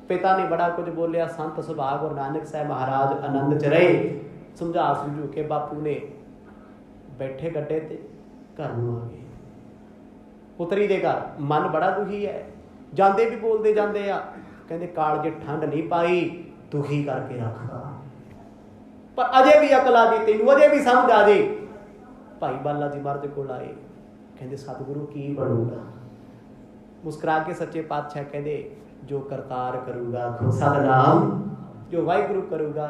ਪਿਤਾ ਨੇ ਬੜਾ ਕੁਝ ਬੋਲਿਆ, ਸੰਤ ਸੁਭਾਅ ਗੁਰੂ ਨਾਨਕ ਸਾਹਿਬ ਮਹਾਰਾਜ ਆਨੰਦ 'ਚ ਰਹੇ। ਸਮਝਾ ਸਮਝੂ ਕੇ ਬਾਪੂ ਨੇ ਬੈਠੇ ਗੱਡੇ ਤੇ ਘਰ ਨੂੰ ਆ ਗਏ। ਪੁੱਤਰੀ ਦੇ ਘਰ ਮਨ ਬੜਾ ਦੁਖੀ ਹੈ, ਜਾਂਦੇ ਵੀ ਬੋਲਦੇ ਜਾਂਦੇ ਆ, ਕਹਿੰਦੇ ਕਾਲਜੇ ਠੰਡ ਨਹੀਂ ਪਾਈ, ਦੁਖੀ ਕਰਕੇ ਰੱਖਦਾ, ਪਰ ਅਜੇ ਵੀ ਅਕਲ ਆ ਜੇ ਤੈਨੂੰ, ਅਜੇ ਵੀ ਸਮਝ ਆ ਜੇ। ਭਾਈ ਬਾਲਾ ਜੀ ਮਹਾਰਾਜ ਕੋਲ ਆਏ, ਕਹਿੰਦੇ ਸਤਿਗੁਰੂ ਕੀ ਬਣੂਗਾ। ਮੁਸਕਰਾ ਕੇ ਸੱਚੇ ਪਾਤਸ਼ਾਹ ਕਹਿੰਦੇ ਜੋ ਕਰਤਾਰ ਕਰੂਗਾ ਸਤਿਨਾਮ, ਜੋ ਵਾਹਿਗੁਰੂ ਕਰੂਗਾ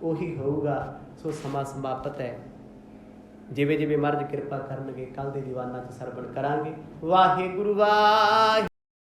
ਉਹੀ ਹੋਊਗਾ। ਸੋ ਸਮਾਂ ਸਮਾਪਤ ਹੈ। ਜਿਵੇਂ ਜਿਵੇਂ ਮਹਾਰਾਜ ਕਿਰਪਾ ਕਰਨਗੇ ਕੱਲ ਦੇ ਦੀਵਾਨਾਂ 'ਚ ਸਰਵਣ ਕਰਾਂਗੇ। ਵਾਹਿਗੁਰੂ ਵਾਹਿਗੁਰੂ।